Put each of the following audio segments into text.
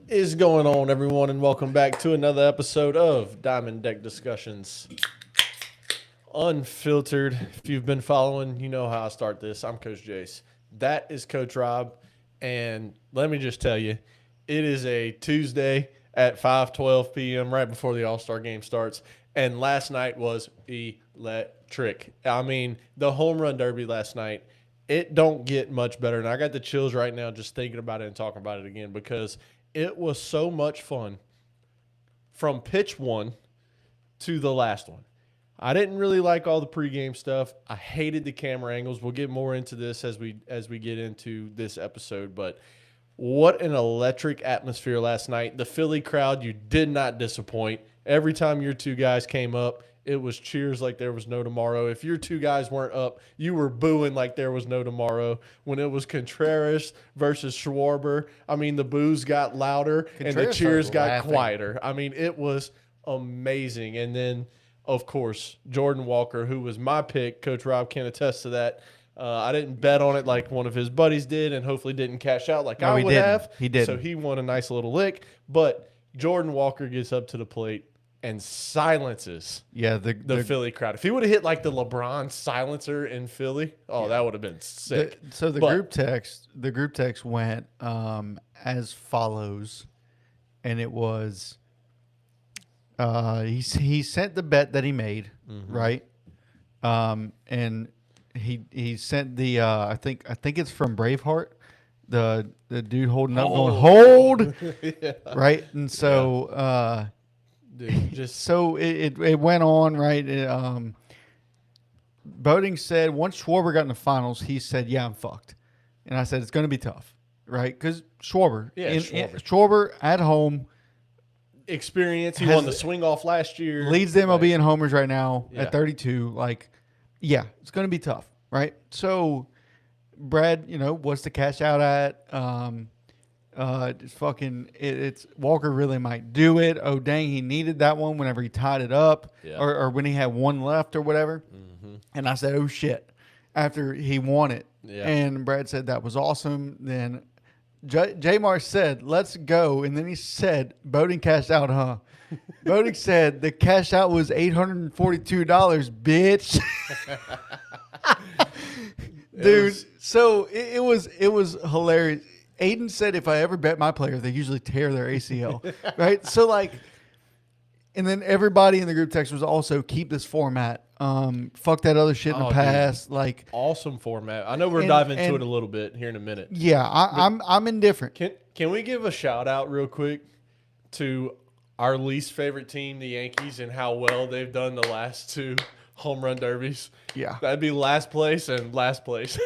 Is going on, everyone, and welcome back to another episode of Diamond Deck Discussions Unfiltered. If you've been following, you know how I start this. I'm Coach Jace. That is Coach Rob, and let me just tell you, it is a Tuesday at 5:12 p.m. right before the All-Star game starts, and last night was electric. I mean, the home run derby last night, it don't get much better, and I got the chills right now just thinking about it and talking about it again because it was so much fun from pitch one to the last one. I didn't really like all the pregame stuff. I hated the camera angles. We'll get more into this as we get into this episode, but what an electric atmosphere last night. The Philly crowd, you did not disappoint. Every time your two guys came up, it was cheers like there was no tomorrow. If your two guys weren't up, you were booing like there was no tomorrow. When it was Contreras versus Schwarber, I mean, the boos got louder and the cheers got quieter. I mean, it was amazing. And then, of course, Jordan Walker, who was my pick. Coach Rob can attest to that. I didn't bet on it like one of his buddies did and hopefully didn't cash out like I would have. He did. So he won a nice little lick. But Jordan Walker gets up to the plate and silences the Philly crowd. If he would have hit like the LeBron silencer in Philly, that would have been sick. The group text went as follows, and it was he sent the bet that he made, right? And he sent the I think it's from Braveheart, the dude holding up going hold, Yeah. right? And so Dude, just so it went on, right? Boating said once Schwarber got in the finals, he said, "Yeah, I'm fucked," and I said it's going to be tough, right? Because Schwarber, Schwarber at home experience. He won the swing off last year. Leads the MLB in homers right now at 32. Like, yeah, it's going to be tough, right? So Brad, what's the cash out at? It's Walker really might do it. Oh, dang, he needed that one whenever he tied it up or when he had one left or whatever. Mm-hmm. And I said, oh, shit, after he won it. Yeah. And Brad said that was awesome. Then J-Mar said, let's go. And then he said, Boating cashed out, huh? Boating said the cash out was $842, bitch. Dude, it was hilarious. Aiden said, if I ever bet my player, they usually tear their ACL, right? So, and then everybody in the group text was also, keep this format. Fuck that other shit in the past. Dude. Awesome format. I know we're diving into it a little bit here in a minute. Yeah, I'm indifferent. Can we give a shout out real quick to our least favorite team, the Yankees, and how well they've done the last two home run derbies? Yeah. That'd be last place and last place.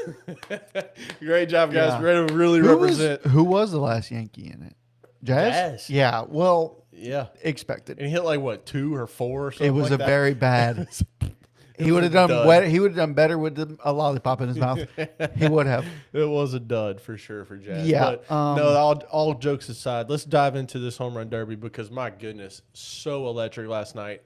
Great job, guys. Yeah. Ready to really represent. Who was the last Yankee in it? Jazz? Yeah. Well, expected. And he hit like, what, 2 or 4 or something? It was like that? very bad. He would have done better with a lollipop in his mouth. He would have. It was a dud for sure for Jazz. Yeah. But no, all jokes aside, let's dive into this home run derby because, my goodness, so electric last night.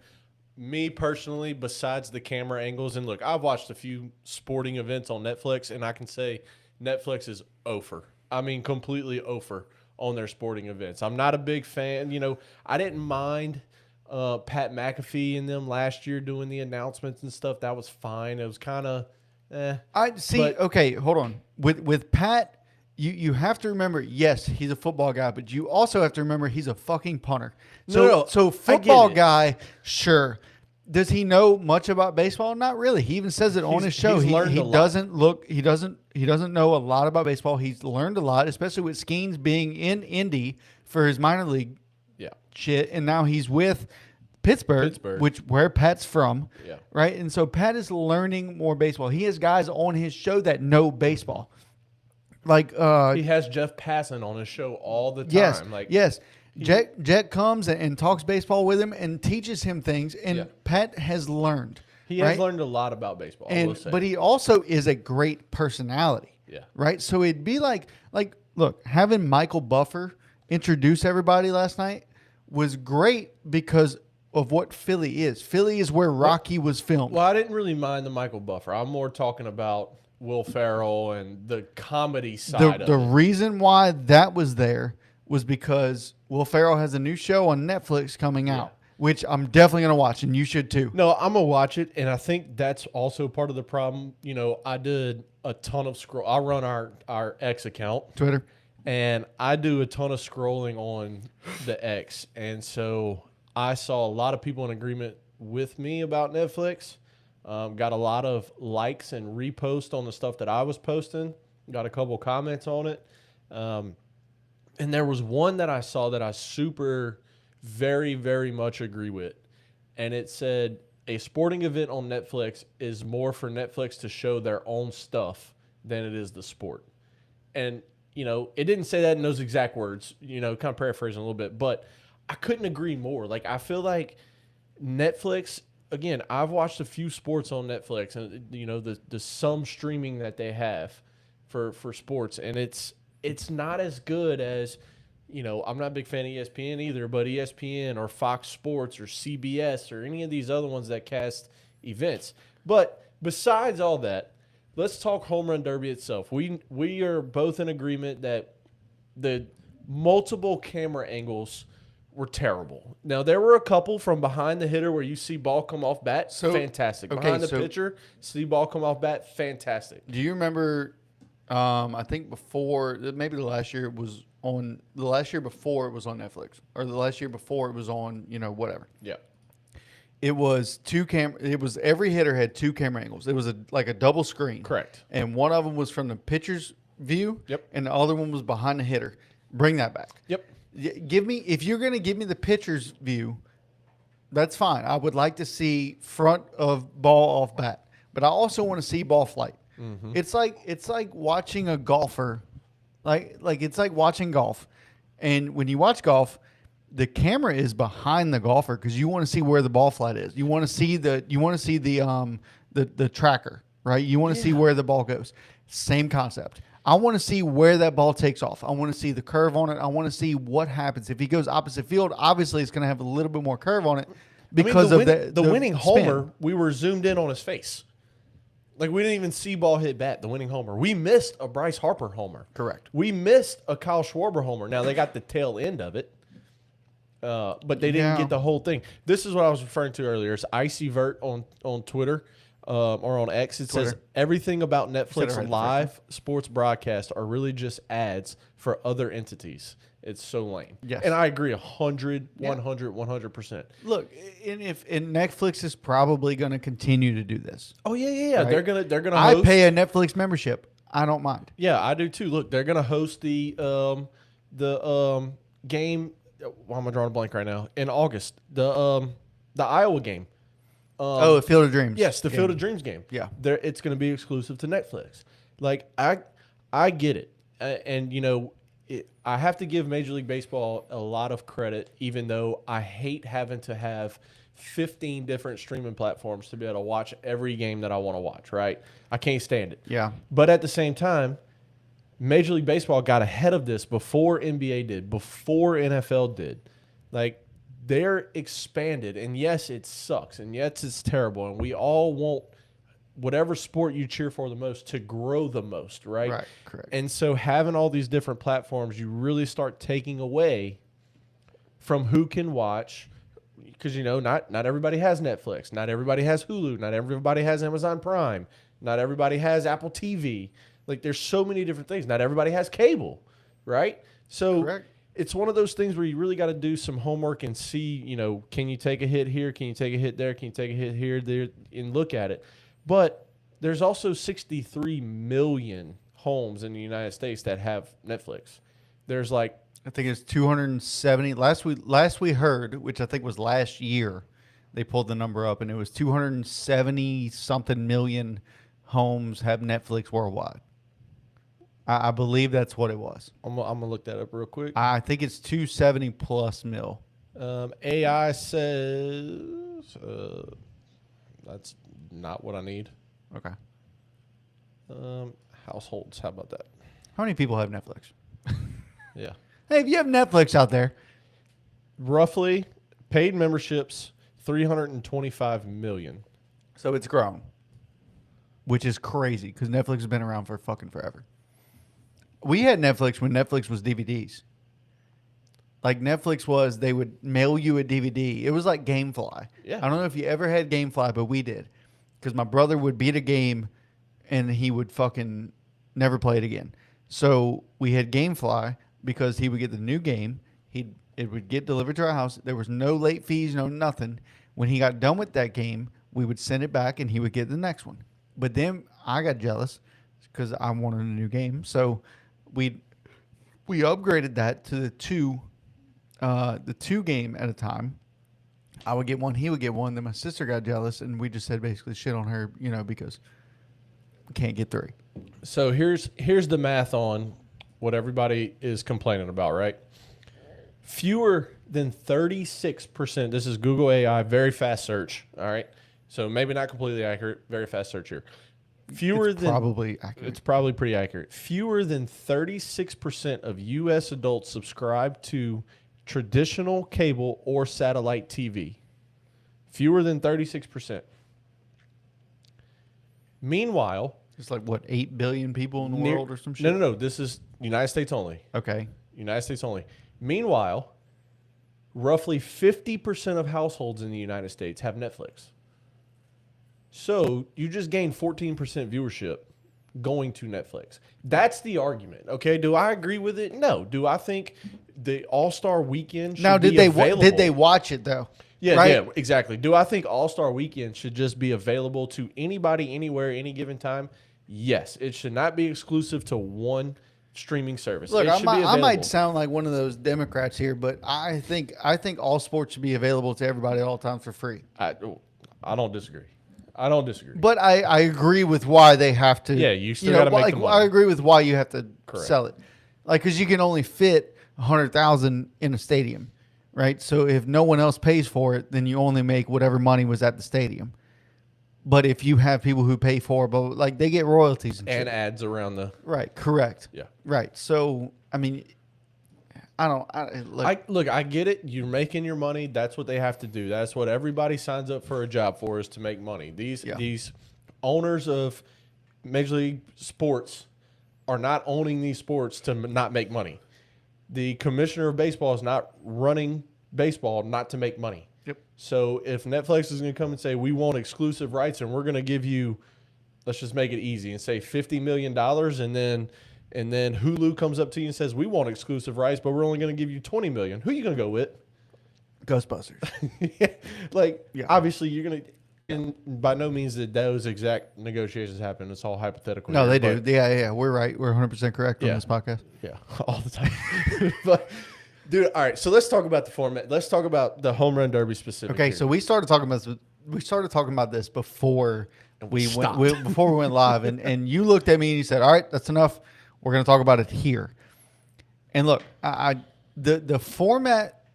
Me personally, besides the camera angles, and look, I've watched a few sporting events on Netflix, and I can say Netflix is over. I mean, completely over on their sporting events. I'm not a big fan. I didn't mind Pat McAfee and them last year doing the announcements and stuff. That was fine. It was kind of okay, hold on. With Pat, you have to remember, yes, he's a football guy, but you also have to remember he's a fucking punter. So football guy, sure. Does he know much about baseball? Not really. He even says it on his show. He doesn't know a lot about baseball. He's learned a lot, especially with Skeens being in Indy for his minor league shit, and now he's with Pittsburgh, where Pat's from, right? And so Pat is learning more baseball. He has guys on his show that know baseball. He has Jeff Passan on his show all the time. Yes. Jet comes and talks baseball with him and teaches him things, and Pat has learned. He has learned a lot about baseball, but he also is a great personality. Yeah. Right? So it'd be like look, having Michael Buffer introduce everybody last night was great because of what Philly is. Philly is where Rocky was filmed. Well, I didn't really mind the Michael Buffer. I'm more talking about Will Ferrell and the comedy side of it. The reason why that was there was because Will Ferrell has a new show on Netflix coming out, which I'm definitely going to watch, and you should too. No, I'm going to watch it, and I think that's also part of the problem. You know, I did a ton of scroll. I run our X account. Twitter. And I do a ton of scrolling on the X. And so I saw a lot of people in agreement with me about Netflix. Got a lot of likes and reposts on the stuff that I was posting. Got a couple comments on it. And there was one that I saw that I very, very much agree with. And it said, a sporting event on Netflix is more for Netflix to show their own stuff than it is the sport. And you know, it didn't say that in those exact words, you know, kind of paraphrasing a little bit, but I couldn't agree more. Like, I feel like Netflix, again, I've watched a few sports on Netflix and, you know, the some streaming that they have for sports, and it's not as good as, you know, I'm not a big fan of ESPN either, but ESPN or Fox Sports or CBS or any of these other ones that cast events. But besides all that, let's talk Home Run Derby itself. We are both in agreement that the multiple camera angles were terrible. Now, there were a couple from behind the hitter where you see ball come off bat, fantastic. Okay, behind the pitcher, see ball come off bat, fantastic. Do you remember, I think before, maybe the last year before it was on Netflix, or the last year before it was on, you know, whatever. Yeah. It was every hitter had two camera angles. It was like a double screen. Correct. And one of them was from the pitcher's view. Yep. And the other one was behind the hitter. Bring that back. Yep. If you're going to give me the pitcher's view, that's fine. I would like to see front of ball off bat, but I also want to see ball flight. Mm-hmm. It's like watching a golfer, like it's like watching golf. And when you watch golf, the camera is behind the golfer because you want to see where the ball flight is. You want to see the tracker, right? You want to see where the ball goes. Same concept. I want to see where that ball takes off. I want to see the curve on it. I want to see what happens. If he goes opposite field, obviously it's going to have a little bit more curve on it because of the winning spin. homer. We were zoomed in on his face. Like, we didn't even see ball hit bat, the winning homer. We missed a Bryce Harper homer. Correct. We missed a Kyle Schwarber homer. Now, they got the tail end of it. But they didn't get the whole thing. This is what I was referring to earlier. It's Icy Vert on Twitter or on X. It says everything about Netflix live sports broadcast are really just ads for other entities. It's so lame. Yes. And I agree 100%. Look, and Netflix is probably going to continue to do this. Oh yeah. Right? They're gonna host. I pay a Netflix membership. I don't mind. Yeah, I do too. Look, they're gonna host the game. Why am I drawing a blank right now? In August, the Iowa game. The Field of Dreams. Yes, the Field of Dreams game. Yeah, it's going to be exclusive to Netflix. Like, I get it, and you know, I have to give Major League Baseball a lot of credit, even though I hate having to have 15 different streaming platforms to be able to watch every game that I want to watch. Right? I can't stand it. Yeah. But at the same time, Major League Baseball got ahead of this before NBA did, before NFL did. Like, they're expanded, and yes, it sucks, and yes, it's terrible, and we all want whatever sport you cheer for the most to grow the most, right? Right, correct. And so having all these different platforms, you really start taking away from who can watch, because, you know, not everybody has Netflix, not everybody has Hulu, not everybody has Amazon Prime, not everybody has Apple TV. Like, there's so many different things. Not everybody has cable, right? So correct. It's one of those things where you really got to do some homework and see, you know, can you take a hit here? Can you take a hit there? Can you take a hit here, there, and look at it? But there's also 63 million homes in the United States that have Netflix. There's like, I think it's 270. Last we heard, which I think was last year, they pulled the number up, and it was 270 something million homes have Netflix worldwide. I believe that's what it was. I'm gonna look that up real quick. I think it's 270 plus mil. AI says that's not what I need. Okay. Households, how about that? How many people have Netflix? Yeah. Hey, if you have Netflix out there, roughly paid memberships 325 million. So it's grown, which is crazy because Netflix has been around for fucking forever. We had Netflix when Netflix was DVDs. like Netflix was, they would mail you a DVD. It was like GameFly. Yeah. I don't know if you ever had GameFly, but we did. Because my brother would beat a game and he would fucking never play it again. So we had GameFly because he would get the new game. It would get delivered to our house. There was no late fees, no nothing. When he got done with that game, we would send it back and he would get the next one. But then I got jealous because I wanted a new game. So we upgraded that to the two game at a time. I would get one, he would get one. Then my sister got jealous, and we just said basically shit on her, because we can't get 3. So here's the math on what everybody is complaining about, right? Fewer than 36%. This is Google AI, very fast search. All right. So maybe not completely accurate, very fast search here. Probably accurate. It's probably pretty accurate. Fewer than 36% of U.S. adults subscribe to traditional cable or satellite TV. Fewer than 36%. Meanwhile, it's like, what, 8 billion people in the world or some shit? No. This is United States only. Okay. United States only. Meanwhile, roughly 50% of households in the United States have Netflix. So you just gained 14% viewership going to Netflix. That's the argument. Okay. Do I agree with it? No. Do I think the All-Star Weekend should be available? Did they watch it though? Yeah, right? Yeah, exactly. Do I think All-Star Weekend should just be available to anybody, anywhere, any given time? Yes. It should not be exclusive to one streaming service. Look, I might sound like one of those Democrats here, but I think all sports should be available to everybody at all times for free. I don't disagree. But I agree with why they have to. Yeah, you still got to make the money. I agree with why you have to Correct. sell it. Like, because you can only fit 100,000 in a stadium, right? So if no one else pays for it, then you only make whatever money was at the stadium. But if you have people who pay for it, but like they get royalties and shit. Ads around the right, correct. Yeah, right. So I mean, I get it. You're making your money. That's what they have to do. That's what everybody signs up for a job for, is to make money. These owners of Major League Sports are not owning these sports to not make money. The commissioner of baseball is not running baseball not to make money. Yep. So if Netflix is going to come and say, we want exclusive rights and we're going to give you, let's just make it easy and say $50 million, and then Hulu comes up to you and says, we want exclusive rights, but we're only going to give you $20 million. Who are you going to go with? Ghostbusters. Obviously you're going to, and by no means did those exact negotiations happen. It's all hypothetical. No, they do. Yeah. We're right. We're 100% correct on this podcast. Yeah, all the time. But dude, all right. So let's talk about the format. Let's talk about the home run derby specifically. Okay, so we started talking about this before we went live, and you looked at me and you said, "All right, that's enough. We're going to talk about it here." And look, the format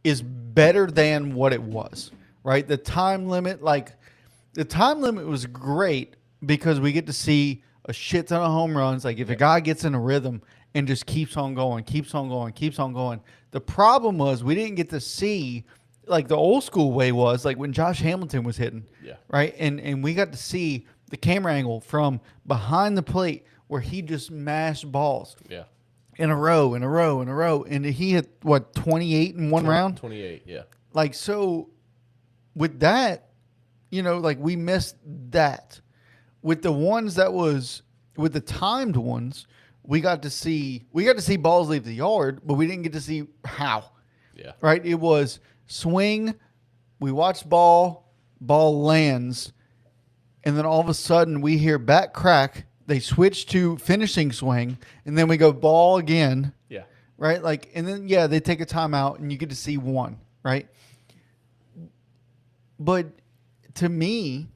is better than what it was, right? The time limit was great because we get to see a shit ton of home runs. Like if a guy gets in a rhythm and just keeps on going. The problem was we didn't get to see like the old school way was like when Josh Hamilton was hitting. Yeah. Right. And we got to see the camera angle from behind the plate where he just mashed balls. Yeah. In a row. And he hit 28 in one round? 28, yeah. Like, so with that, like we missed that. With the ones with the timed ones, we got to see balls leave the yard, but we didn't get to see how. Yeah. Right? It was swing, we watched ball lands, and then all of a sudden we hear bat crack, they switch to finishing swing, and then we go ball again. Yeah. Right? Like, and then they take a timeout and you get to see one, right? But to me,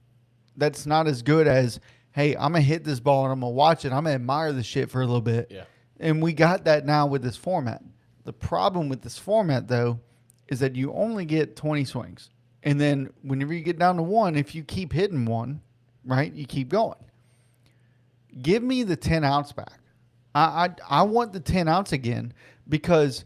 that's not as good as, hey, I'm going to hit this ball and I'm going to watch it. I'm going to admire this shit for a little bit. Yeah. And we got that now with this format. The problem with this format, though, is that you only get 20 swings. And then whenever you get down to one, if you keep hitting one, right, you keep going. Give me the 10 outs back. I want the 10 outs again because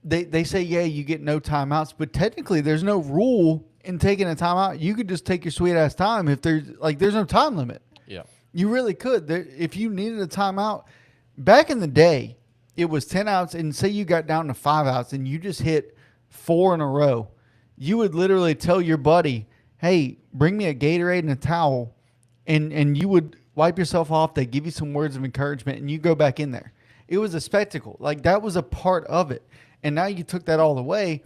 they say, yeah, you get no timeouts. But technically, there's no rule in taking a timeout. You could just take your sweet-ass time if there's no time limit. Yeah. You really could. If you needed a timeout, back in the day, it was 10 outs, and say you got down to 5 outs and you just hit 4 in a row, you would literally tell your buddy, hey, bring me a Gatorade and a towel, and you would wipe yourself off. They give you some words of encouragement, and you go back in there. It was a spectacle. Like, that was a part of it. And now you took that all away,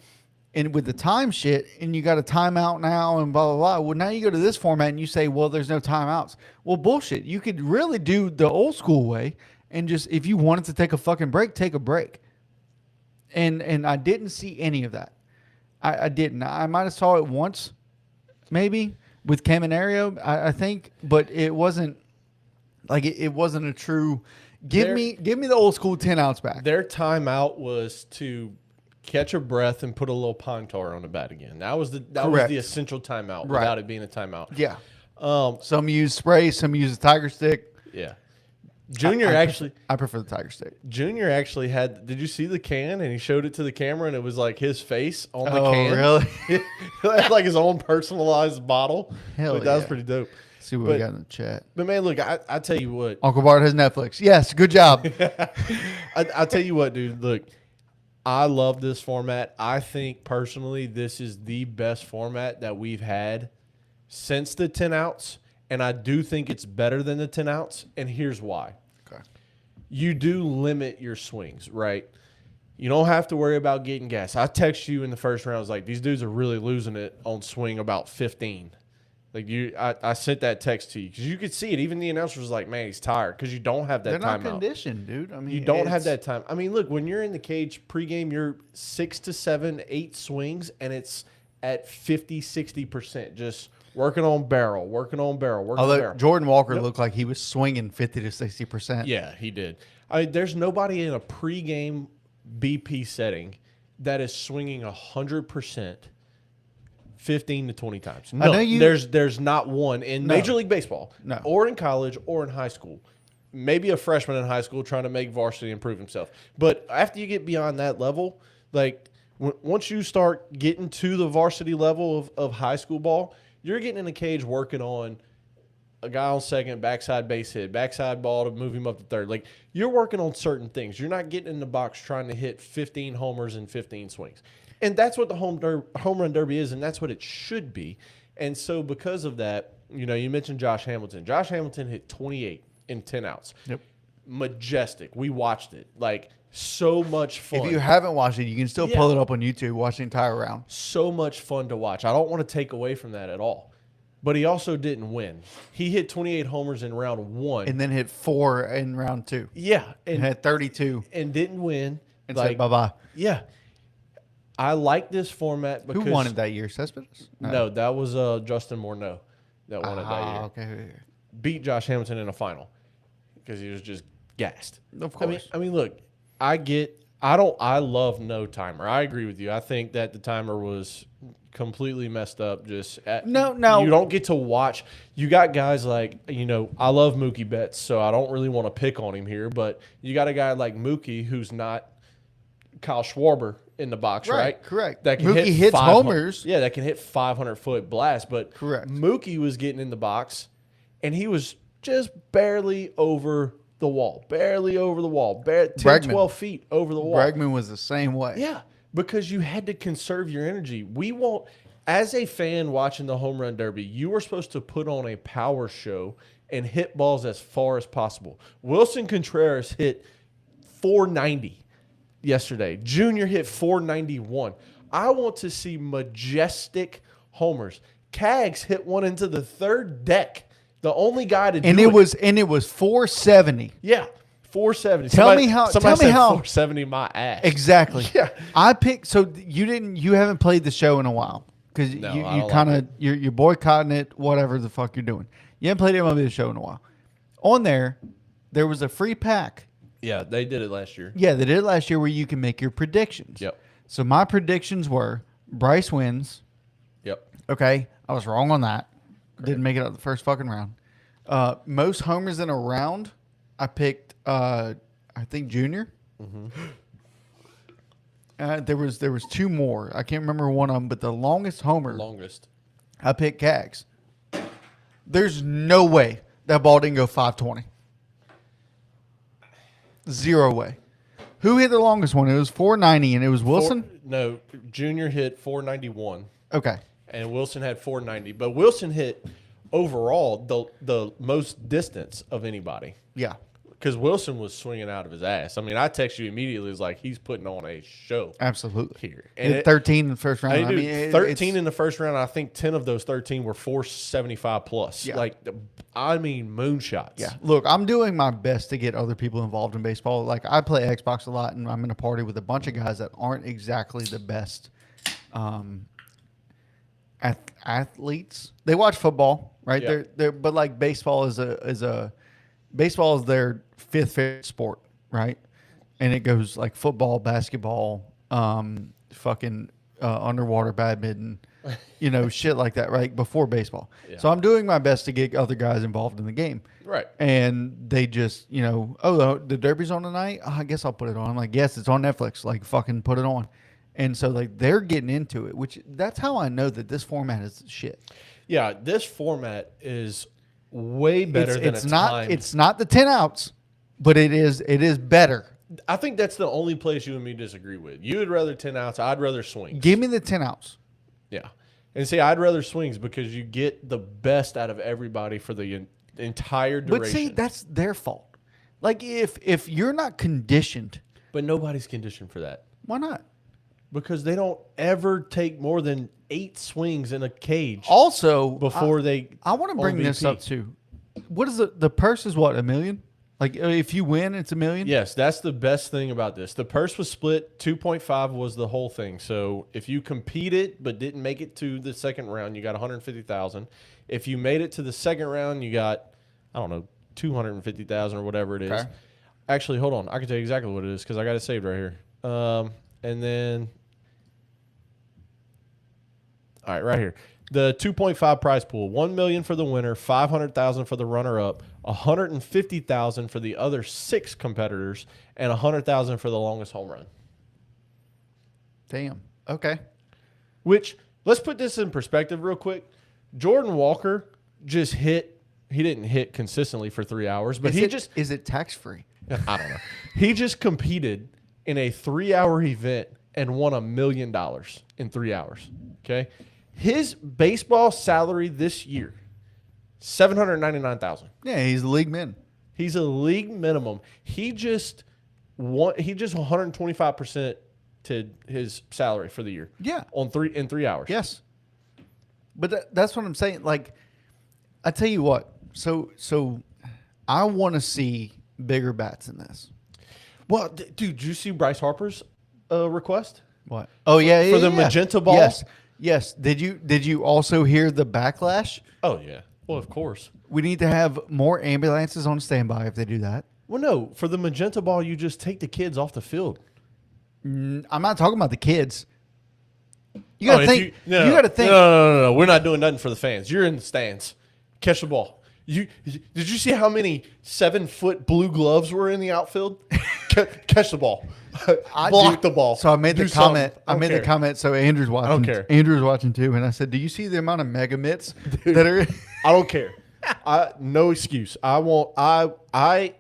and with the time shit, and you got a timeout now and blah, blah, blah. Well, now you go to this format and you say, well, there's no timeouts. Well, bullshit. You could really do the old school way and just, if you wanted to take a fucking break, take a break. And I didn't see any of that. I didn't. I might have saw it once, maybe, with Caminario, I think, but it wasn't like it wasn't a true give me the old school 10 outs back. Their timeout was to catch a breath and put a little pine tar on the bat again. That was the essential timeout without it being a timeout. Yeah. Some use spray, some use a Tiger stick. Yeah. Junior I prefer the Tiger stick. Junior actually had. Did you see the can? And he showed it to the camera, and it was like his face on the Oh, can. really? He had like his own personalized bottle. Hell That was pretty dope. See what we got in the chat. But man, look, I tell you what. Uncle Bart has Netflix. Yes, good job. I tell you what, dude. Look, I love this format. I think personally, this is the best format that we've had since the 10 outs. And I do think it's better than the 10 outs. And here's why. Okay. You do limit your swings, right? You don't have to worry about getting gas. I text you in the first round. I was like, these dudes are really losing it on swing about 15. Like I sent that text to you because you could see it. Even the announcer was like, man, he's tired because you don't have that time out. They're not conditioned, dude. I mean, you don't have that time. I mean, look, when you're in the cage pregame, you're 6 to 7, 8 swings, and it's at 50, 60%. Just working on barrel, working on barrel. Jordan Walker looked like he was swinging 50 to 60%. Yeah, he did. I mean, there's nobody in a pregame BP setting that is swinging 100% 15 to 20 times. No, there's not one in Major League Baseball or in college or in high school. Maybe a freshman in high school trying to make varsity and prove himself. But after you get beyond that level, like once you start getting to the varsity level of high school ball, you're getting in the cage working on a guy on second, backside base hit, backside ball to move him up to third. Like, you're working on certain things. You're not getting in the box trying to hit 15 homers and 15 swings. And that's what the home run derby is, and that's what it should be. And so because of that, you know, you mentioned Josh Hamilton. Josh Hamilton hit 28 in 10 outs. Yep. Majestic. We watched it. Like, so much fun. If you haven't watched it, you can still pull it up on YouTube, watch the entire round. So much fun to watch. I don't want to take away from that at all. But he also didn't win. He hit 28 homers in round 1. And then hit 4 in round 2. Yeah. And had 32. And didn't win. And said bye-bye. Yeah. I like this format because... Who won it that year? Cespedes? No, that was Justin Morneau that won it that year. Okay. Beat Josh Hamilton in a final because he was just gassed. Of course. I mean, look, I love no timer. I agree with you. I think that the timer was completely messed up. No. You don't get to watch. You got guys like, you know, I love Mookie Betts, so I don't really want to pick on him here, but you got a guy like Mookie who's not Kyle Schwarber in the box, right? Correct. That can Mookie hits homers. Yeah, that can hit 500-foot blast, but correct. Mookie was getting in the box, and he was just barely over the wall, 10, 12 feet over the wall. Bregman was the same way. Yeah, because you had to conserve your energy. We won't, as a fan watching the home run derby, you were supposed to put on a power show and hit balls as far as possible. Wilson Contreras hit 490 yesterday. Junior hit 491. I want to see majestic homers. Kaggs hit one into the third deck. The only guy to do it. And it was 470. Yeah, 470. Tell me how 470 my ass. Exactly. Yeah. I picked. So you haven't played the show in a while because you kind of you're boycotting it. Whatever the fuck you're doing. You haven't played MLB the show in a while. On there was a free pack. Yeah, they did it last year. Yeah, they did it last year where you can make your predictions. Yep. So my predictions were Bryce wins. Yep. Okay, I was wrong on that. Didn't make it out the first fucking round. Most homers in a round, I picked, I think Junior. Mm-hmm. There was 2 more. I can't remember one of them, but the longest homer. I picked Kaggs. There's no way that ball didn't go 520. 0 way. Who hit the longest one? It was 490, and it was Wilson? No, Junior hit 491. Okay. And Wilson had 490. But Wilson hit overall the most distance of anybody. Yeah. Because Wilson was swinging out of his ass. I mean, I text you immediately. It's like he's putting on a show. Absolutely. Here. And 13 in the first round. I mean, 13 in the first round. I think 10 of those 13 were 475 plus. Yeah. Like, I mean, moonshots. Yeah. Look, I'm doing my best to get other people involved in baseball. Like, I play Xbox a lot, and I'm in a party with a bunch of guys that aren't exactly the best athletes. They watch football, right? Yeah. But like baseball is baseball is their fifth favorite sport, right? And it goes like football, basketball, underwater badminton, shit like that, right? Before baseball. Yeah. So I'm doing my best to get other guys involved in the game. Right. And they just, the Derby's on tonight? Oh, I guess I'll put it on. I'm like, yes, it's on Netflix. Like, fucking put it on. And so, like, they're getting into it, which that's how I know that this format is shit. Yeah, this format is way better than its time. It's not the 10 outs, but it is better. I think that's the only place you and me disagree with. You would rather 10 outs. I'd rather swings. Give me the 10 outs. Yeah. And see, I'd rather swings because you get the best out of everybody for the entire duration. But see, that's their fault. Like, if you're not conditioned. But nobody's conditioned for that. Why not? Because they don't ever take more than 8 swings in a cage. Also, before I want to bring this up too. What is the purse is what, $1 million? Like, if you win, it's $1 million? Yes, that's the best thing about this. The purse was split. 2.5 was the whole thing. So if you competed but didn't make it to the second round, you got $150,000. If you made it to the second round, you got, I don't know, $250,000 or whatever it is. Okay. Actually, hold on. I can tell you exactly what it is because I got it saved right here. And then, all right, right here. The 2.5 prize pool: $1 million for the winner, $500,000 for the runner-up, $150,000 for the other 6 competitors, and $100,000 for the longest home run. Damn. Okay. Which, let's put this in perspective real quick. Jordan Walker just hit. He didn't hit consistently for 3 hours, but is it tax-free? I don't know. He just competed in a 3-hour event and won $1 million in 3 hours. Okay. His baseball salary this year, $799,000. Yeah, he's a league min. He's a league minimum. He just 125% to his salary for the year. Yeah, in 3 hours. Yes, but that's what I'm saying. Like, I tell you what. So I want to see bigger bats in this. Well, dude, did you see Bryce Harper's request? What? Oh yeah, for the magenta ball. Yes. Yes. Did you also hear the backlash? Oh, yeah. Well, of course. We need to have more ambulances on standby if they do that. Well, no. For the magenta ball, you just take the kids off the field. I'm not talking about the kids. You got to think. You got to think. No. We're not doing nothing for the fans. You're in the stands. Catch the ball. Did you see how many 7-foot blue gloves were in the outfield? Catch the ball. Block the ball. So I made the comment. The comment. So Andrew's watching. I don't care. Andrew's watching too, and I said, "Do you see the amount of mega mitts that are?" I don't care. No excuse. I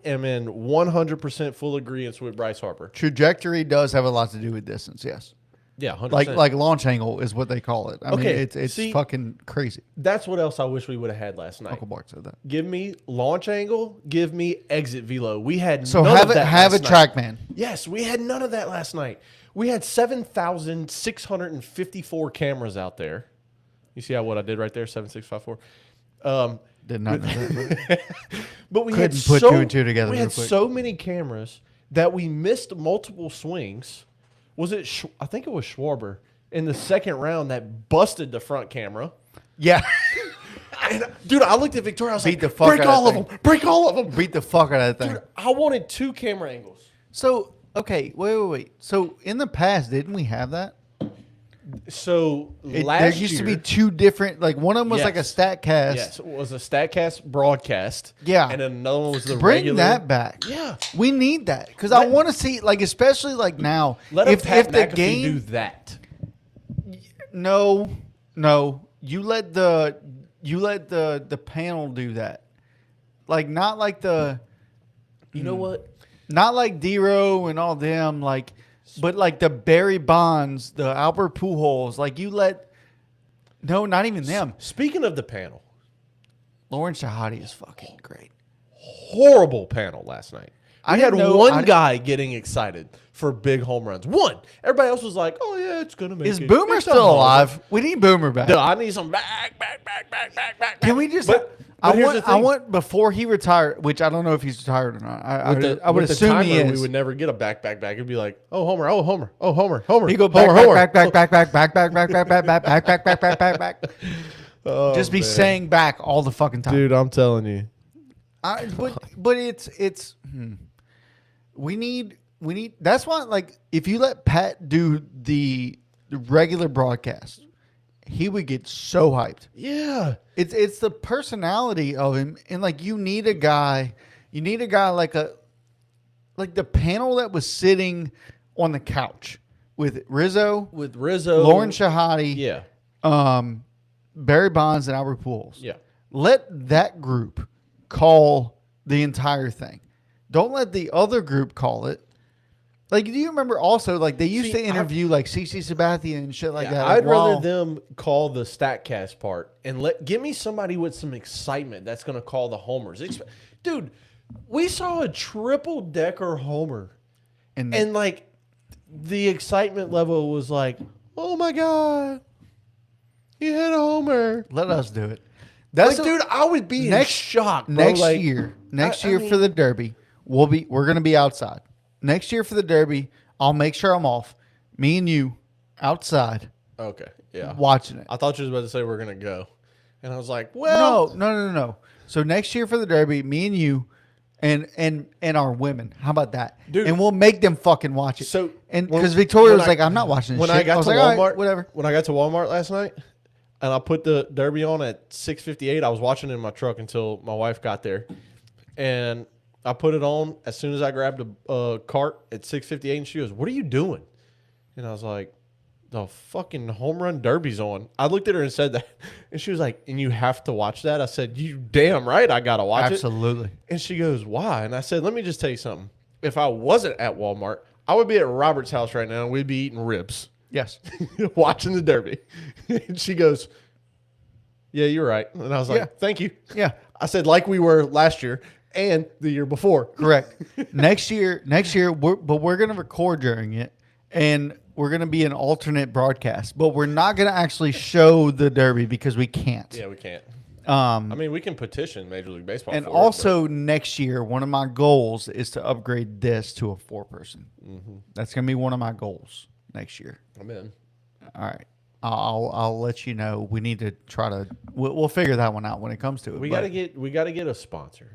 am in 100% full agreement with Bryce Harper. Trajectory does have a lot to do with distance. Yes. Yeah, 100%. Like launch angle is what they call it. I mean, it's fucking crazy. That's what else I wish we would have had last night. Uncle Bart said that. Give me launch angle. Give me exit velo. We had so none of that have a last track night. man. Yes, we had none of that last night. We had 7,654 cameras out there. You see what I did right there? 7,654. Did not know that. But we couldn't had put 2 and 2 together. We had so many cameras that we missed multiple swings. Was it? I think it was Schwarber in the second round that busted the front camera. Yeah. And, dude, I looked at Victoria. I was like, break all of them. Break all of them. Beat the fuck out of that thing. Dude, I wanted 2 camera angles. So, okay, wait. So, in the past, didn't we have that? So, there used to be 2 different, like one of them was like a StatCast. Yes, it was a StatCast broadcast. Yeah. And then another one was the Bring regular. that back. Yeah. We need that because I want to see, like, especially like now. If the game do that. No. You let the panel do that. Like, not like the. You know what? Not like D-Row and all them, like, but like the Barry Bonds, the Albert Pujols, like you let. No, not even them. Speaking of the panel, Lauren Shahadi is fucking great. Horrible panel last night. We had one guy getting excited for big home runs. One. Everybody else was like, "Oh yeah, it's gonna make." Is Boomer still alive? We need Boomer back. Dude, I need some back. Can we just? I want before he retired, which I don't know if he's retired or not. I would assume he is. We would never get a back. It'd be like, "Oh Homer, oh Homer, oh Homer, Homer." He go back. Just be saying back all the fucking time, dude. I'm telling you. But it's. We need. That's why, like, if you let Pat do the regular broadcast, he would get so hyped. Yeah. It's the personality of him, and like you need a guy like the panel that was sitting on the couch with Rizzo, Lauren Shahadi, Barry Bonds, and Albert Pujols. Yeah. Let that group call the entire thing. Don't let the other group call it. Like, do you remember also, like, they used to interview, like, CC Sabathia and shit like that. I'd rather them call the StatCast part and give me somebody with some excitement that's going to call the homers. Dude, we saw a triple-decker homer. And, like, the excitement level was like, oh, my God, he hit a homer. Let us do it. That's dude, I would be in shock, bro. Next year for the Derby, we're going to be outside. Next year for the Derby, I'll make sure I'm off. Me and you outside. Okay. Yeah. Watching it. I thought you was about to say we're going to go. And I was like, well. No. So next year for the Derby, me and you and our women. How about that? Dude. And we'll make them fucking watch it. So, because Victoria was like, I'm not watching this when shit. I got to like, Walmart, right, whatever. When I got to Walmart last night and I put the Derby on at 6:58, I was watching it in my truck until my wife got there. And I put it on as soon as I grabbed a cart at 6:58, and she goes, "What are you doing?" And I was like, "The fucking home run derby's on." I looked at her and said that, and she was like, "And you have to watch that?" I said, "You damn right, I gotta watch Absolutely. it." And she goes, "Why?" And I said, "Let me just tell you something. If I wasn't at Walmart, I would be at Robert's house right now, and we'd be eating ribs, Yes, watching the Derby." And she goes, "Yeah, you're right." And I was like, "Thank you." Yeah. I said, "Like we were last year." And the year before. Correct. Next year, we're going to record during it, and we're going to be an alternate broadcast, but we're not going to actually show the Derby because we can't. Yeah, we can't. I mean, we can petition Major League Baseball. And also next year, one of my goals is to upgrade this to a 4-person. Mm-hmm. That's going to be one of my goals next year. I'm in. All right. I'll let you know. We need to try to. We'll figure that one out when it comes to it. We got to get a sponsor.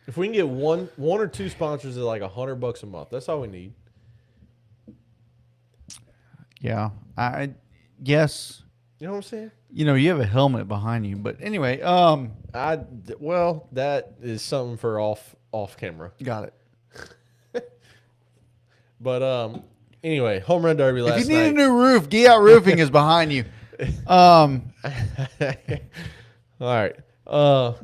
If we can get one or two sponsors at like $100 a month, that's all we need. Yeah, yes. You know what I'm saying? You know, you have a helmet behind you, but anyway, that is something for off camera. Got it. But anyway, home run derby last night. If you need a new roof, Giat Roofing is behind you. All right. I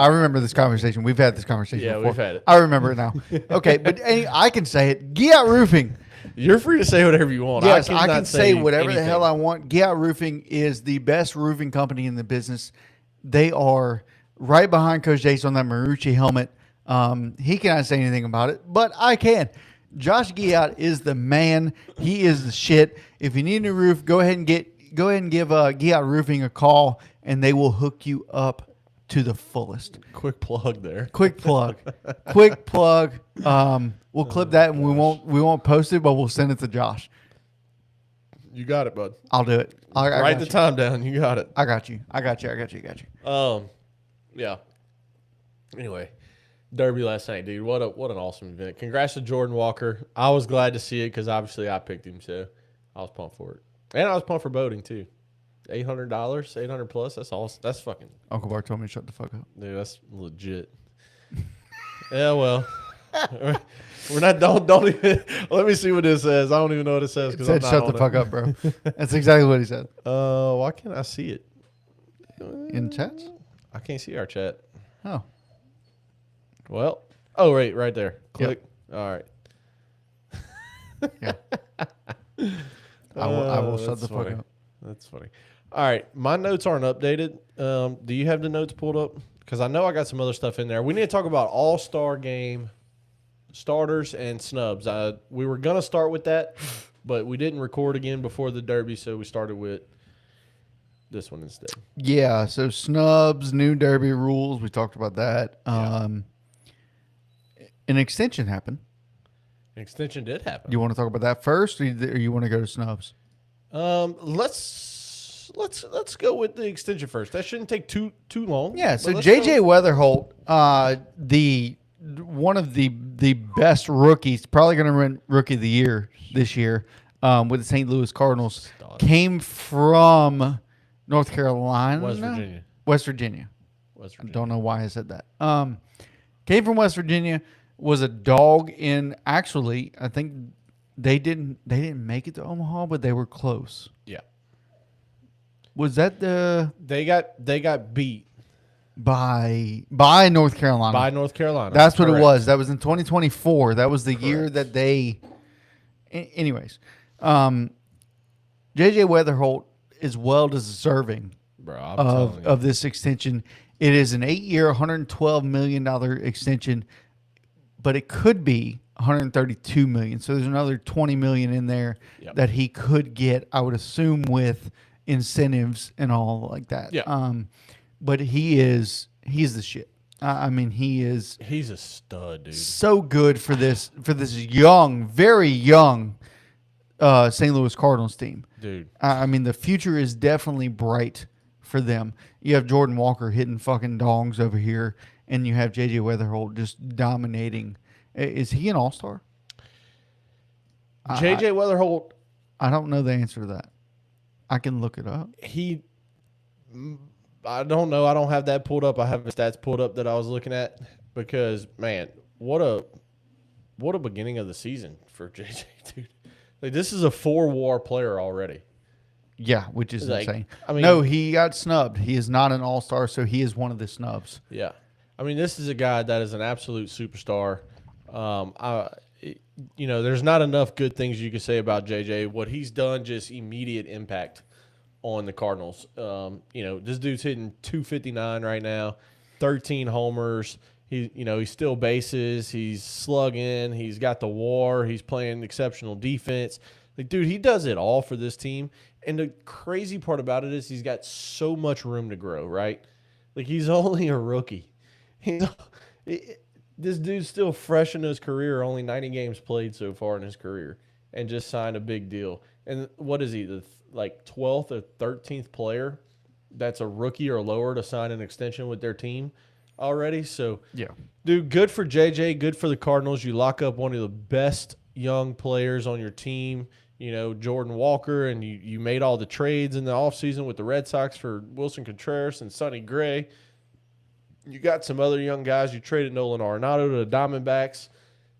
remember this conversation. We've had this conversation before. We've had it. I remember it now. Okay, but I can say it. Giat Roofing. You're free to say whatever you want. Yes, I can say whatever the hell I want. Giat Roofing is the best roofing company in the business. They are right behind Coach Jace on that Marucci helmet. He cannot say anything about it, but I can. Josh Giat is the man. He is the shit. If you need a new roof, go ahead and give Giat Roofing a call, and they will hook you up to the fullest. Quick plug there. Quick plug. We'll clip that, and we won't post it, but we'll send it to Josh. You got it, bud. I'll do it. Write the time down. You got it. I got you. Yeah. Anyway, Derby last night, dude. What an awesome event. Congrats to Jordan Walker. I was glad to see it because obviously I picked him, so I was pumped for it. And I was pumped for boating too. $800, $800 plus. That's awesome. That's fucking. Uncle Bart told me to shut the fuck up. Dude, that's legit. Yeah, well, we're not. Don't even. Let me see what this says. I don't even know what it says because I'm not shut the fuck up, bro. That's exactly what he said. Why can't I see it in chats? I can't see our chat. Oh. Well, Oh, right there. Click. Yep. All right. Yeah. I will shut the fuck up. That's funny. All right. My notes aren't updated. Do you have the notes pulled up? Because I know I got some other stuff in there. We need to talk about All-Star Game starters and snubs. We were going to start with that, but we didn't record again before the Derby, so we started with this one instead. Yeah, so snubs, new Derby rules. We talked about that. An extension happened. An extension did happen. You want to talk about that first, or you want to go to snubs? Let's go with the extension first. That shouldn't take too long. Yeah. So JJ Weatherholt, one of the best rookies, probably going to win Rookie of the Year this year with the St. Louis Cardinals, came from North Carolina, West Virginia. I don't know why I said that. Came from West Virginia. Was a dog in. Actually, I think they didn't make it to Omaha, but they were close. Yeah. Was that the? They got beat by North Carolina. By North Carolina. That's what it was. That was in 2024. That was the year that they. Anyways, JJ Weatherholt is well deserving of this extension. It is an 8-year, $112 million extension. But it could be $132 million. So there's another $20 million in there that he could get, I would assume, with incentives and all like that. Yeah. But he's the shit. I mean, he's a stud, dude. So good for this young, very young St. Louis Cardinals team. Dude. I mean, the future is definitely bright for them. You have Jordan Walker hitting fucking dongs over here. And you have JJ Weatherholt just dominating. Is he an all-star? JJ Weatherholt. I don't know the answer to that. I can look it up. I don't know. I don't have that pulled up. I have the stats pulled up that I was looking at because, man, what a beginning of the season for JJ, dude. Like, this is a 4-WAR player already. Yeah, which is insane. I mean, no, he got snubbed. He is not an all-star, so he is one of the snubs. Yeah. I mean, this is a guy that is an absolute superstar. There's not enough good things you can say about JJ. What he's done, just immediate impact on the Cardinals. This dude's hitting 259 right now, 13 homers. He still bases. He's slugging. He's got the WAR. He's playing exceptional defense. Like, dude, he does it all for this team. And the crazy part about it is he's got so much room to grow, right? Like, he's only a rookie. This dude's still fresh in his career, only 90 games played so far in his career, and just signed a big deal. And what is he, the 12th or 13th player that's a rookie or lower to sign an extension with their team already? So, yeah, dude, good for JJ, good for the Cardinals. You lock up one of the best young players on your team, Jordan Walker, and you made all the trades in the offseason with the Red Sox for Wilson Contreras and Sonny Gray. You got some other young guys. You traded Nolan Arenado to the Diamondbacks.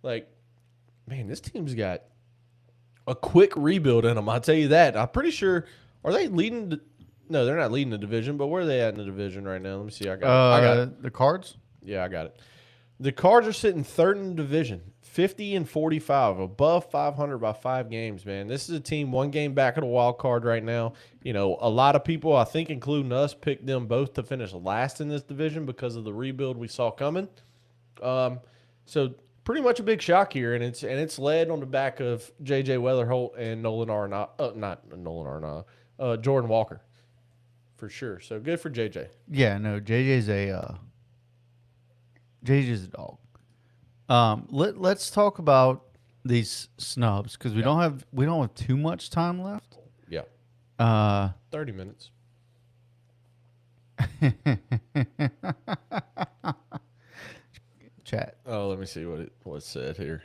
Like, man, this team's got a quick rebuild in them. I'll tell you that. I'm pretty sure. Are they leading? No, they're not leading the division. But where are they at in the division right now? Let me see. I got it. The Cards? Yeah, I got it. The Cards are sitting third in the division, 50-45, above 500 by 5 games, man. This is a team 1 game back of the wild card right now. A lot of people, I think including us, picked them both to finish last in this division because of the rebuild we saw coming. So pretty much a big shock here, and it's led on the back of JJ Weatherholt and Jordan Walker, for sure. So good for JJ. Yeah, no, JJ's a dog. Let's talk about these snubs because we don't have too much time left. Yeah. 30 minutes. Chat. Oh, let me see what's said here.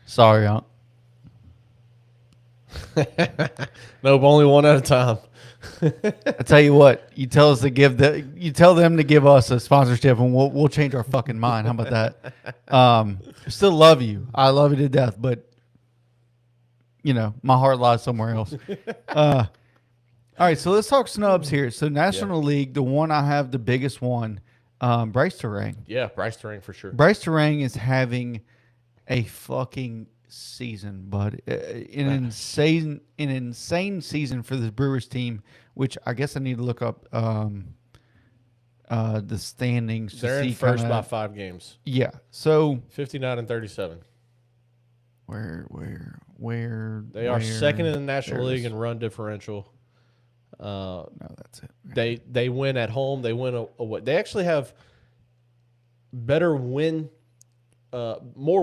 Sorry, Unc. Nope, only one at a time. I tell you what, you tell them to give us a sponsorship, and we'll change our fucking mind. How about that? Still love you. I love you to death, but my heart lies somewhere else. All right, so let's talk snubs here. So National League, the one I have, the biggest one, Bryce Terang. Yeah, Bryce Terang for sure. Bryce Terang is having a fucking season, bud. An insane season for this Brewers team, which I guess I need to look up the standings. They're in first by 5 games. Yeah. So 59-37. Where they are second in the National League in run differential. No, that's it. They win at home. They win away. They actually have better more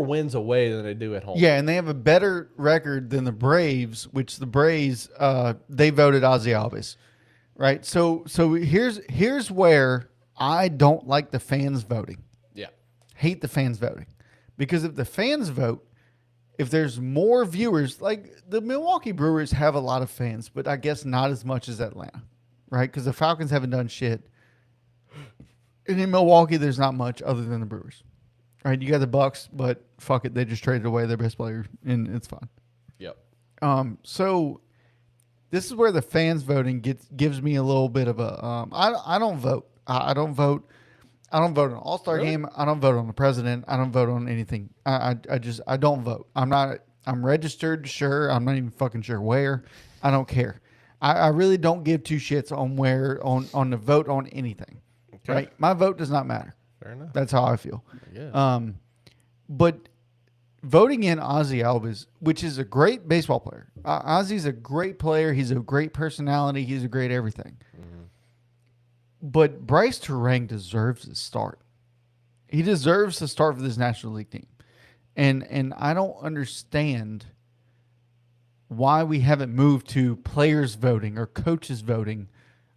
wins away than they do at home. Yeah, and they have a better record than the Braves, which the Braves they voted Ozzie Albies, right? So here's where I don't like the fans voting. Yeah, hate the fans voting, because if the fans vote, if there's more viewers, like the Milwaukee Brewers have a lot of fans, but I guess not as much as Atlanta, right? Because the Falcons haven't done shit. And in Milwaukee, there's not much other than the Brewers, right? You got the Bucks, but fuck it, they just traded away their best player, and it's fine. Yep. So this is where the fans voting gives me a little bit of a. I don't vote. I don't vote. I don't vote on All-Star game. I don't vote on the president. I don't vote on anything. I don't vote. I'm registered, sure. I'm not even fucking sure where. I don't care. I really don't give two shits on where on the vote on anything. Okay. Right? My vote does not matter. Fair enough. That's how I feel. Yeah. But voting in Ozzie Albies, which is a great baseball player. Ozzie's a great player. He's a great personality. He's a great everything. But Bryce Terang deserves to start. He deserves to start for this National League team. And I don't understand why we haven't moved to players voting or coaches voting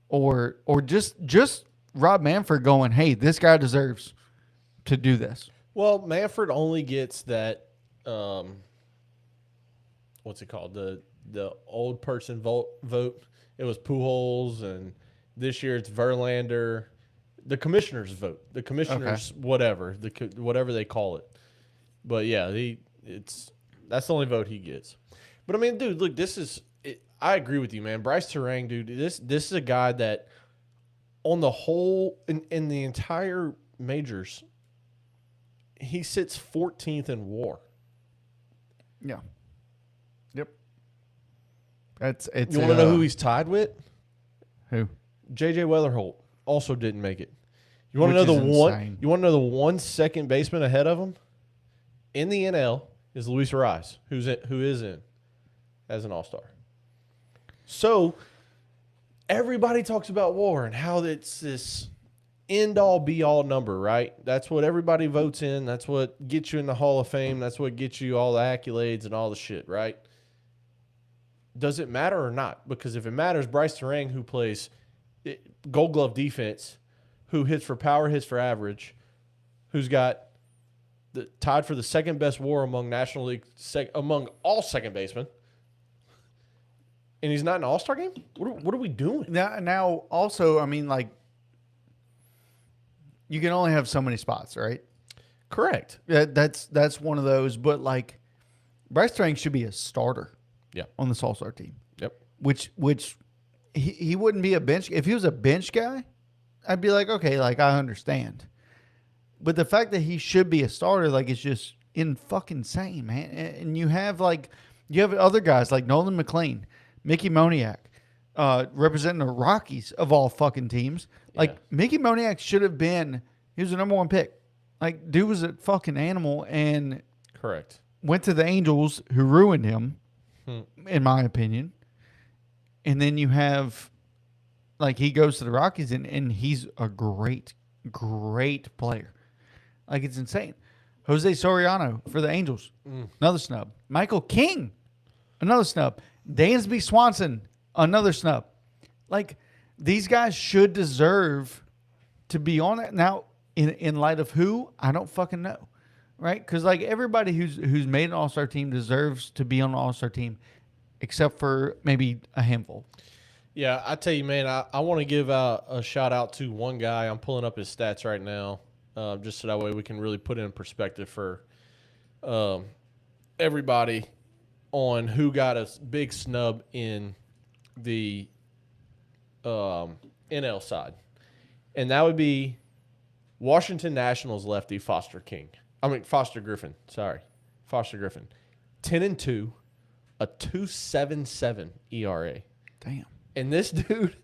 or just Rob Manfred going, hey, this guy deserves to do this. Well, Manfred only gets that what's it called? The old person vote. It was Pujols, and this year it's Verlander. The commissioners vote. The commissioners, whatever they call it. But yeah, that's the only vote he gets. But I mean, dude, look, I agree with you, man. Bryce Terang, dude, this is a guy that, on the whole, in the entire majors, he sits 14th in WAR. Yeah. Yep. It's. You want to know who he's tied with? Who? J.J. Weatherholt also didn't make it. You want to know the one? Insane. You want to know the one second baseman ahead of him in the NL is Luis Ariz, who is in as an All-Star. So everybody talks about WAR and how it's this end-all, be-all number, right? That's what everybody votes in. That's what gets you in the Hall of Fame. That's what gets you all the accolades and all the shit, right? Does it matter or not? Because if it matters, Bryce Terang, who plays Gold Glove defense, who hits for power, hits for average, who's got tied for the second best WAR among National League among all second basemen, and he's not in an All-Star game. What are we doing now? Also, I mean, like, you can only have so many spots, right? Correct. Yeah, that's one of those. But like, Bryce Terang should be a starter. Yeah. On this All-Star team. Yep. Which he wouldn't be a bench. If he was a bench guy, I'd be like, okay, like, I understand. But the fact that he should be a starter, like, it's just fucking insane, man. And you have other guys like Nolan McLean, Mickey Moniak, representing the Rockies of all fucking teams. Like, Mickey Moniak should have been, he was the number one pick. Like, dude was a fucking animal and correct. Went to the Angels, who ruined him, in my opinion. And then you have, like, he goes to the Rockies and he's a great, great player. Like, it's insane. Jose Soriano for the Angels, another snub. Michael King, another snub. Dansby Swanson, another snub. Like, these guys should deserve to be on it. Now, in light of who, I don't fucking know. Right? Because, like, everybody who's made an All-Star team deserves to be on an All-Star team, except for maybe a handful. Yeah, I tell you, man, I want to give a shout-out to one guy. I'm pulling up his stats right now, just so that way we can really put it in perspective for everybody on who got a big snub in the NL side. And that would be Washington Nationals lefty Foster Griffin. Sorry, Foster Griffin. 10-2, a 2.77 ERA. Damn. And this dude,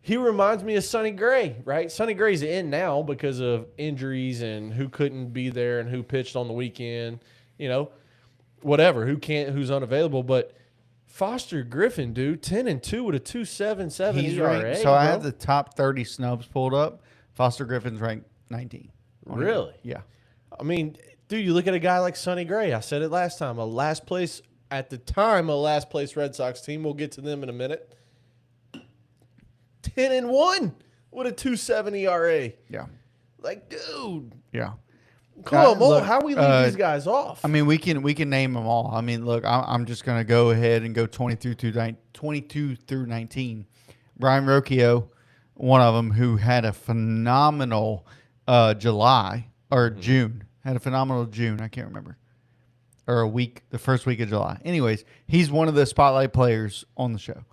he reminds me of Sonny Gray, right? Sonny Gray's in now because of injuries and who couldn't be there and who pitched on the weekend, whatever, who's unavailable. But Foster Griffin, dude, 10-2 with a 2.77 ERA. Ranked, so I have the top 30 snubs pulled up. Foster Griffin's ranked 19. Really? Yeah. I mean, dude, you look at a guy like Sonny Gray. I said it last time. A last place Red Sox team. We'll get to them in a minute. 10-1 with a 2.7 ERA. Yeah. Like, dude. Yeah. Come on, how we leave these guys off? I mean, we can name them all. I mean, look, I'm just gonna go ahead and go 22 through 19. Brian Rocchio, one of them, who had a phenomenal July or June, had a phenomenal June. I can't remember, or the first week of July. Anyways, he's one of the spotlight players on the show.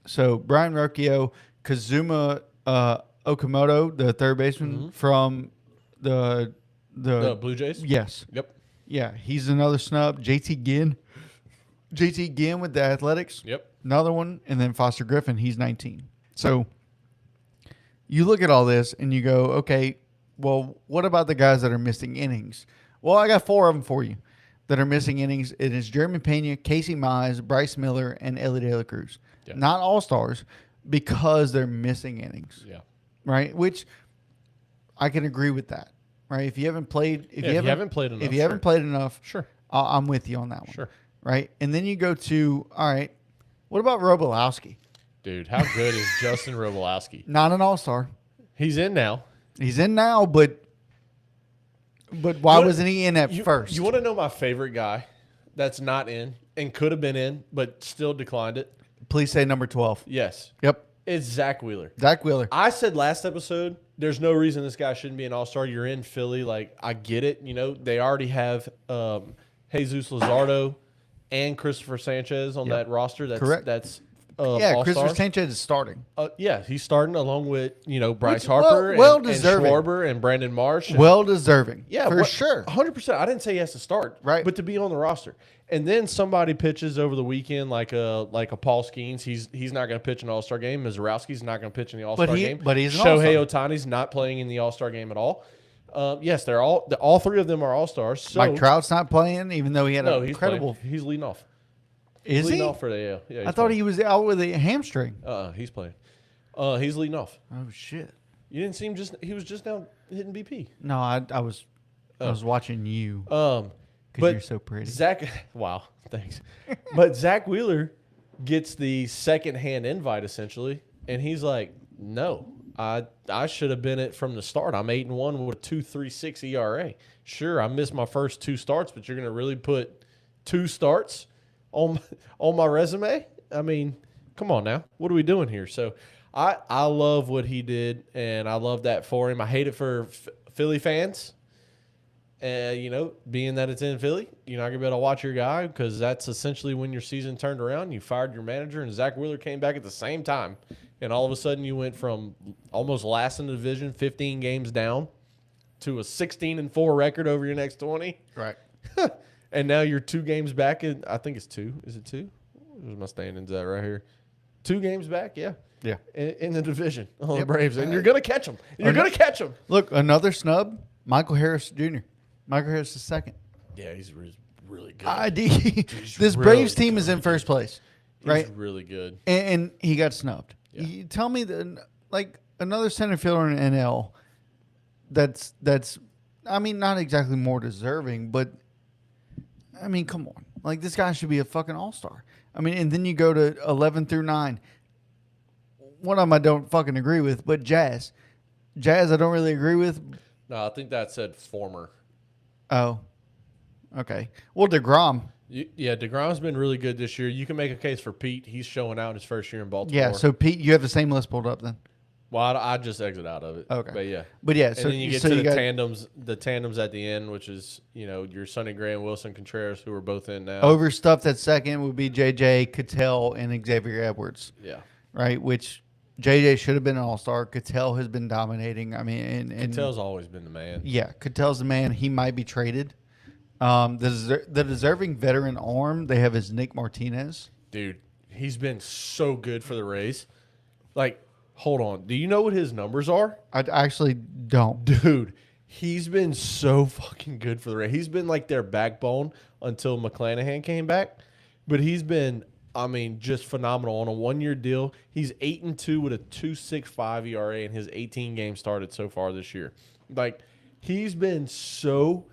So Brian Rocchio, Kazuma Okamoto, the third baseman from the Blue Jays? Yes. Yep. Yeah, he's another snub. JT Ginn with the Athletics. Yep. Another one. And then Foster Griffin, he's 19. So you look at all this and you go, okay, well, what about the guys that are missing innings? Well, I got 4 of them for you that are missing innings. It is Jeremy Pena, Casey Mize, Bryce Miller, and Ellie De La Cruz. Yeah. Not all-stars because they're missing innings. Yeah. Right? Which I can agree with that. Right? If you haven't played enough, sure. I'm with you on that one. Sure. Right? And then you go to, all right, what about Robolowski? Dude, how good is Justin Robolowski? Not an all-star. He's in now. But why wasn't he in at first? You want to know my favorite guy that's not in and could have been in but still declined it? Please say number 12. Yes. Yep. It's Zach Wheeler. Zach Wheeler. I said last episode, there's no reason this guy shouldn't be an all-star. You're in Philly. Like, I get it. They already have Jesus Luzardo and Christopher Sanchez on that roster. That's correct. That's all-stars. Christopher Sanchez is starting. Yeah, he's starting along with, Bryce Harper and Schwarber and Brandon Marsh. Well-deserving. Yeah, for sure. 100%. I didn't say he has to start, right? But to be on the roster. And then somebody pitches over the weekend like a Paul Skeens. He's not going to pitch an All-Star game. Mizorowski's not going to pitch in the All-Star game. But he's an Shohei Ohtani's not playing in the All-Star game at all. Yes, they're all 3 of them are All-Stars. So, Mike Trout's not playing, even though he had an incredible. He's leading off. Is he? Leading off for the yeah. I thought he was out with a hamstring. He's playing. He's leading off. Oh shit! You didn't see him he was just now hitting BP. No, I was watching you. But you're so pretty. Wow, thanks. But Zach Wheeler gets the second-hand invite essentially, and he's like, "No, I should have been it from the start. I'm 8-1 with a 2.36 ERA. Sure, I missed my first 2 starts, but you're going to really put 2 starts on my resume? I mean, come on now. What are we doing here?" So I love what he did, and I love that for him. I hate it for Philly fans. Being that it's in Philly, you're not going to be able to watch your guy because that's essentially when your season turned around. You fired your manager, and Zach Wheeler came back at the same time. And all of a sudden, you went from almost last in the division, 15 games down, to a 16-4 record over your next 20. Right. And now you're 2 games back. I think it's 2. Is it 2? Where's my standings at right here? 2 games back, yeah. Yeah. In the division on the Braves. And you're going to catch them. You're going to catch them. Look, another snub, Michael Harris Jr. Michael Harris is second. Yeah, he's really good. This really Braves team is in first place, right? He's really good. And he got snubbed. Yeah. You tell me another center fielder in NL that's I mean, not exactly more deserving, but I mean, come on. Like, this guy should be a fucking all-star. I mean, and then you go to 11 through 9. One of them I don't fucking agree with, but Jazz I don't really agree with. No, I think that said former. Oh, okay. Well, DeGrom. Yeah, DeGrom's been really good this year. You can make a case for Pete. He's showing out his first year in Baltimore. Yeah, so Pete, you have the same list pulled up then? Well, I just exit out of it. Okay. But yeah. But yeah, and then you get to the tandems at the end, which is, your Sonny Gray and Wilson Contreras, who are both in now. Overstuffed at second would be J.J. Cattell and Xavier Edwards. Yeah. Right, which JJ should have been an all-star. Cattell has been dominating. I mean, and Cattell's always been the man. Yeah, Cattell's the man. He might be traded. The deserving veteran arm they have is Nick Martinez. Dude, he's been so good for the Rays. Like, hold on. Do you know what his numbers are? I actually don't. Dude, he's been so fucking good for the Rays. He's been like their backbone until McClanahan came back. But he's been, I mean, just phenomenal. On a one-year deal, he's 8-2 with a 2.65 ERA in his 18 games started so far this year. Like, he's been so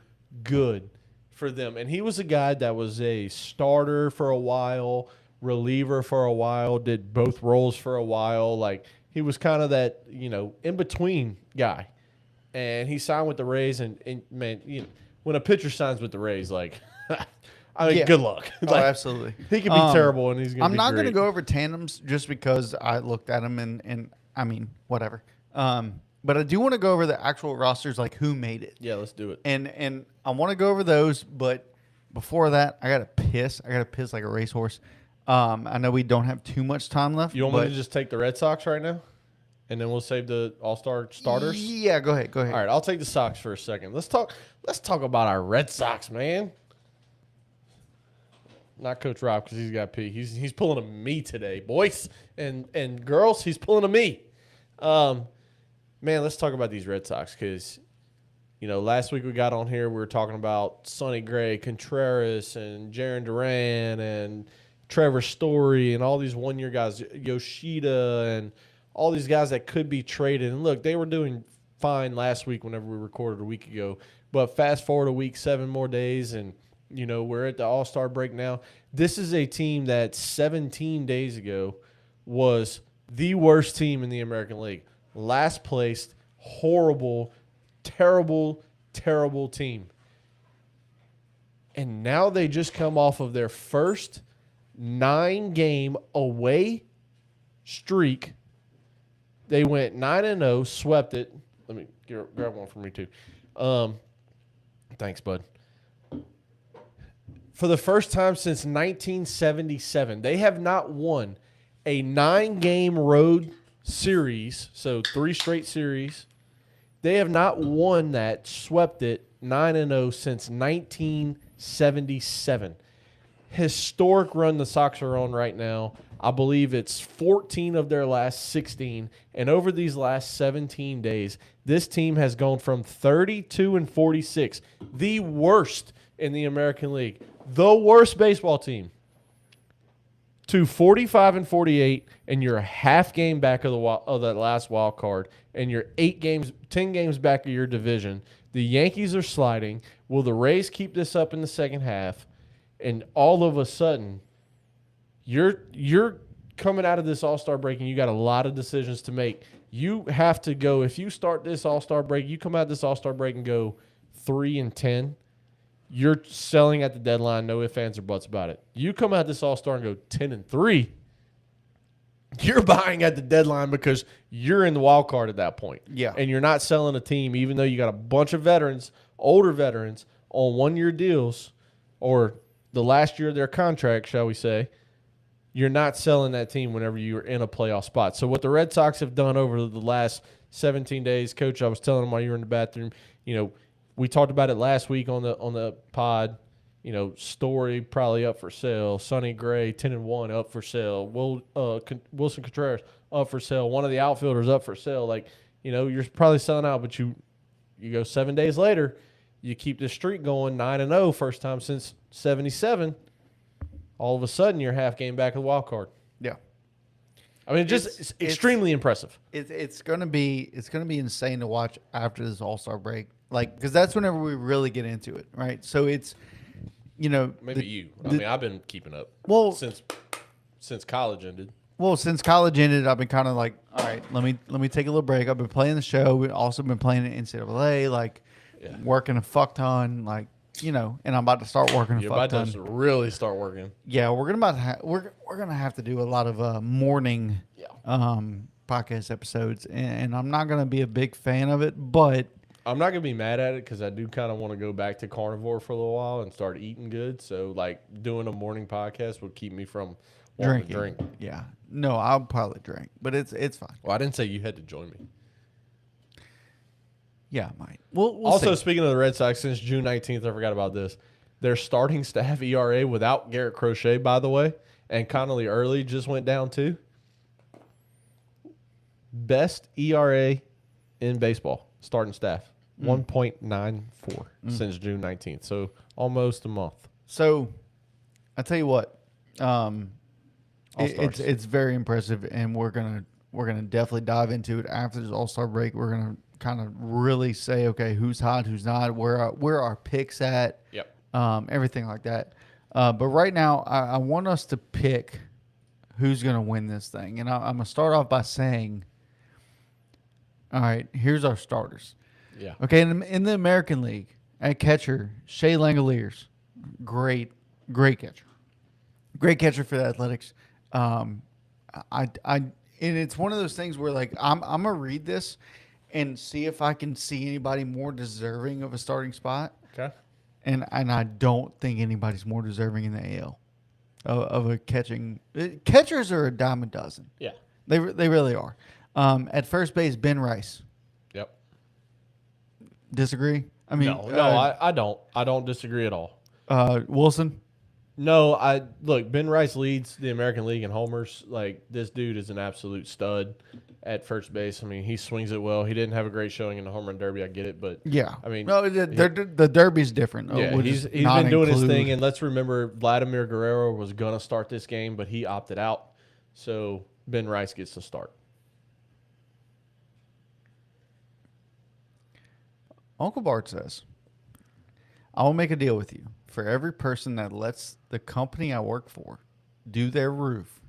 good for them. And he was a guy that was a starter for a while, reliever for a while, did both roles for a while. Like, he was kind of that, in-between guy. And he signed with the Rays, and man, when a pitcher signs with the Rays, like, I mean, good luck. Like, absolutely. He can be terrible, and he's going to be I'm not going to great. go over tandems just because I looked at them, and I mean, whatever. But I do want to go over the actual rosters, like who made it. Yeah, let's do it. And I want to go over those, but before that, I got to piss. I got to piss like a racehorse. I know we don't have too much time left. You want me to just take the Red Sox right now? And then we'll save the All-Star starters? Yeah, go ahead. All right, I'll take the Sox for a second. Let's talk about our Red Sox, man. Not Coach Rob, because he's got pee. He's pulling a me today, boys and girls. He's pulling a me. Man, let's talk about these Red Sox, because last week we got on here, we were talking about Sonny Gray, Contreras, and Jarren Duran, and Trevor Story, and all these one-year guys, Yoshida, and all these guys that could be traded. And look, they were doing fine last week whenever we recorded a week ago. But fast forward a week, 7 more days, and we're at the All-Star break now. This is a team that 17 days ago was the worst team in the American League. Last placed, horrible, terrible, terrible team. And now they just come off of their first 9-game away streak. They went 9-0, swept it. Let me grab one for me too. Thanks, bud. For the first time since 1977, they have not won a 9-game road series, so 3 straight series. They have not won that, swept it 9-0 since 1977. Historic run the Sox are on right now. I believe it's 14 of their last 16. And over these last 17 days, this team has gone from 32-46, the worst in the American League, the worst baseball team, to 45-48, and you're a half game back of that last wild card, and you're 10 games back of your division. The Yankees are sliding. Will the Rays keep this up in the second half? And all of a sudden, you're coming out of this All-Star break, and you got a lot of decisions to make. You have to go, if you start this All-Star break, you come out of this All-Star break and go 3-10, you're selling at the deadline, no ifs, ands, or buts about it. You come out this All-Star and go 10-3, you're buying at the deadline because you're in the wild card at that point. Yeah. And you're not selling a team, even though you got a bunch of veterans, older veterans, on one-year deals, or the last year of their contract, shall we say. You're not selling that team whenever you're in a playoff spot. So what the Red Sox have done over the last 17 days, Coach, I was telling them while you were in the bathroom, we talked about it last week on the pod. Story probably up for sale. Sonny Gray, 10-1, up for sale. Wilson Contreras, up for sale. One of the outfielders up for sale. Like, you're probably selling out, but you go 7 days later, you keep this streak going, 9-0, first time since 77. All of a sudden, you're half game back of the wild card. Yeah. I mean, it's extremely impressive. It's gonna be insane to watch after this All-Star break, like, because that's whenever we really get into it, right? So it's, maybe I've been keeping up. Well, since college ended. Well, since college ended, I've been kind of like, all right, let me take a little break. I've been playing the show. We've also been playing in NCAA, like working a fuck ton, like. And I'm about to start working. You're about to really start working. Yeah, we're gonna have to do a lot of morning podcast episodes, and I'm not gonna be a big fan of it, but I'm not gonna be mad at it because I do kind of want to go back to carnivore for a little while and start eating good. So like doing a morning podcast would keep me from wanting to drink. Yeah, No, I'll probably drink, but it's fine. Well, I didn't say you had to join me. Yeah, I might. We'll also, see. speaking of the Red Sox, since June 19th, I forgot about this. Their starting staff ERA without Garrett Crochet, by the way, and Connolly Early just went down too. Best ERA in baseball, starting staff, 1.94 since June 19th. So almost a month. So I tell you what, it's very impressive, and we're gonna definitely dive into it after this All-Star break. We're gonna kind of really say, okay, who's hot, who's not, where our picks at, Yep, everything like that. But right now, I want us to pick who's gonna win this thing, and I'm gonna start off by saying, all right, here's our starters. Yeah. Okay, in the American League, at catcher, Shea Langoliers, great catcher. Great catcher for the Athletics. And it's one of those things where, like, I'm gonna read this and see if I can see anybody more deserving of a starting spot. Okay. And I don't think anybody's more deserving in the AL of a catching. Catchers are a dime a dozen. Yeah. They really are. At first base, Ben Rice. Yep. Disagree? I mean, I don't. I don't disagree at all. Wilson. No, look. Ben Rice leads the American League in homers. Like, this dude is an absolute stud at first base. I mean, he swings it well. He didn't have a great showing in the home run derby. I get it, but yeah, I mean, no, the derby's different. Yeah, he's been doing his thing, and let's remember Vladimir Guerrero was gonna start this game, but he opted out. So Ben Rice gets to start. Uncle Bart says, I will make a deal with you. For every person that lets the company I work for do their roof,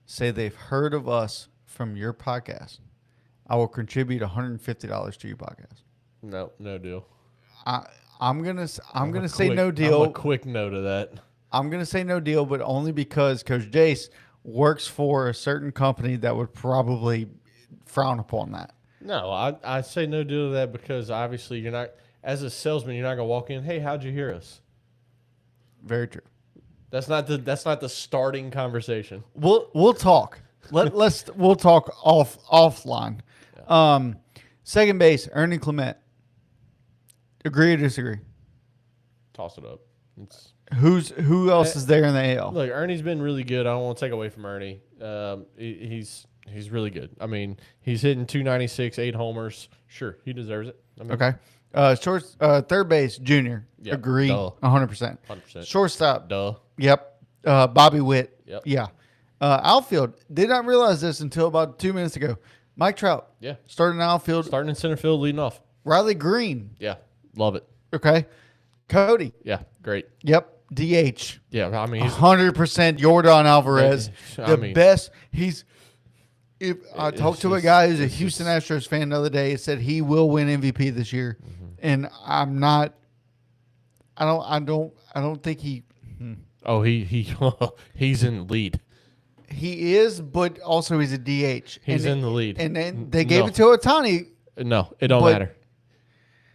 say they've heard of us from your podcast, I will contribute $150 to your podcast. No deal. I'm gonna say no deal. A quick no to that. I'm gonna say no deal, but only because Coach Jace works for a certain company that would probably frown upon that. No, I say no deal to that because obviously you're not, as a salesman, you're not gonna walk in, hey, how'd you hear us? Very true. That's not the starting conversation. We'll talk. We'll talk offline. Yeah. Second base, Ernie Clement. Agree or disagree? Toss it up. Who else is there in the AL? Look, Ernie's been really good. I don't want to take away from Ernie. He's really good. I mean, he's hitting 296, 8 homers. Sure, he deserves it. I mean, okay. Third base, Junior. Yep. Agree. 100%. 100%. Shortstop. Duh. Yep. Bobby Witt. Yep. Yeah. Outfield. Did not realize this until about 2 minutes ago. Mike Trout. Yeah. Starting outfield. Starting in center field, leading off. Riley Green. Yeah. Love it. Okay. Cody. Yeah. Great. Yep. DH. Yeah. I mean, he's 100% Jordan Alvarez. Best. If I talked to a guy who's a Houston Astros fan the other day, said he will win MVP this year, and I'm not. I don't think he. Oh, he's in the lead. He is, but also he's a DH. He's in the lead, and then they gave it to Ohtani. No, it don't matter.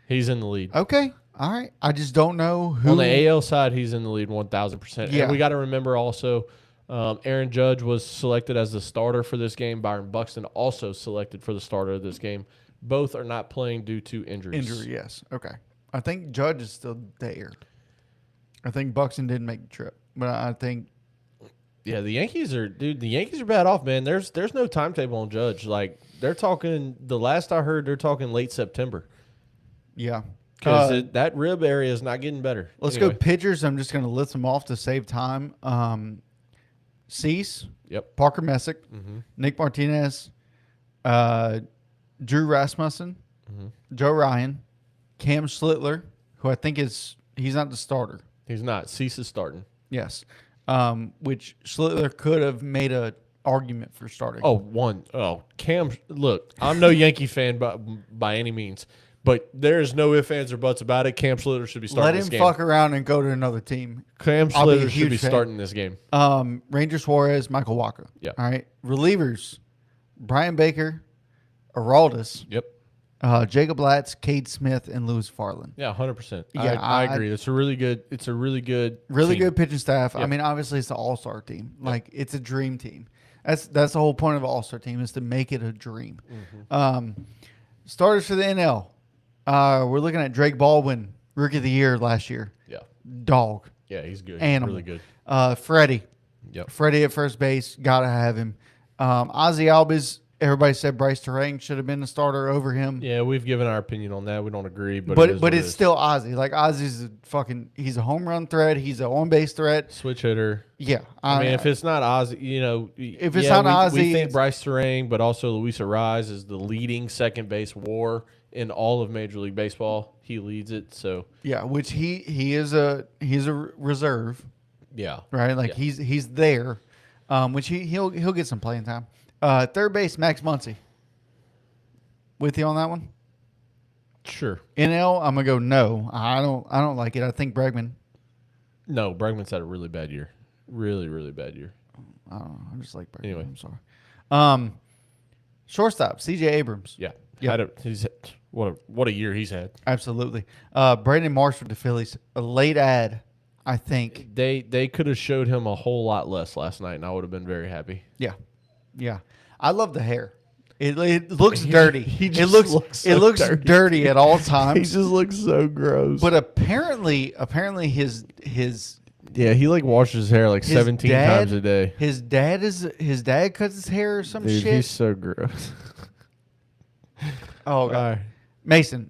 He's in the lead. Okay, all right. I just don't know who on the AL side. He's in the lead 1,000%. Yeah, and we got to remember also. Aaron Judge was selected as the starter for this game. Byron Buxton also selected for the starter of this game. Both are not playing due to injuries. Injury, yes. Okay. I think Judge is still there. I think Buxton didn't make the trip, but I think. Yeah, the Yankees are bad off, man. There's no timetable on Judge. Like, they're talking, the last I heard, they're talking late September. Yeah. Because that rib area is not getting better. Let's go pitchers. I'm just going to list them off to save time. Cease. Yep. Parker Messick. Mm-hmm. Nick Martinez. Drew Rasmussen. Mm-hmm. Joe Ryan. Cam Schlittler, who I think he's not the starter. He's not. Cease is starting. Yes. Which Schlittler could have made a argument for starting. Cam, look, I'm no Yankee fan by any means, but there is no ifs, ands, or buts about it. Cam Schlittler should be starting this game. Let him fuck around and go to another team. Cam Schlittler should be starting this game. Ranger Suarez, Michael Wacha. Yeah. All right. Relievers, Brian Baker, Aroldis. Yep. Jacob Latz, Cade Smith, and Lewis Farland. Yeah, 100%. Yeah, I agree. It's a really good team. Good pitching staff. Yep. I mean, obviously it's the all-star team. Yep. Like, it's a dream team. That's the whole point of an all-star team is to make it a dream. Starters for the NL. We're looking at Drake Baldwin, Rookie of the Year last year. Yeah. Dog. Yeah, he's good. Animal. He's really good. Freddie. Yep. Freddie at first base. Got to have him. Ozzy Albies. Everybody said Bryce Terang should have been the starter over him. Yeah, we've given our opinion on that. We don't agree, but it's still Ozzy. Like Ozzy's he's a home run threat. He's an on base threat. Switch hitter. Yeah, I mean, if it's not Ozzy, if it's not Ozzy, we think Bryce Terang, but also Luis Arraez is the leading second base WAR in all of Major League Baseball. He leads it. So yeah, which he's a reserve. Yeah, right. Like he's there, which he'll get some playing time. Third base, Max Muncy. With you on that one? Sure. NL, I'm gonna go no. I don't like it. I think Bregman. No, Bregman's had a really bad year. Really, really bad year. I don't know. I just like Bregman. Anyway, I'm sorry. Shortstop, C.J. Abrams. Yeah. Yeah. What a year he's had. Absolutely. Brandon Marsh with the Phillies. A late ad, I think. They could have showed him a whole lot less last night, and I would have been very happy. Yeah. Yeah. I love the hair. It looks dirty. It looks dirty at all times. He just looks so gross. But apparently his he like washes his hair like 17 times a day. His dad cuts his hair or some Dude, shit. He's so gross. Oh god. Mason.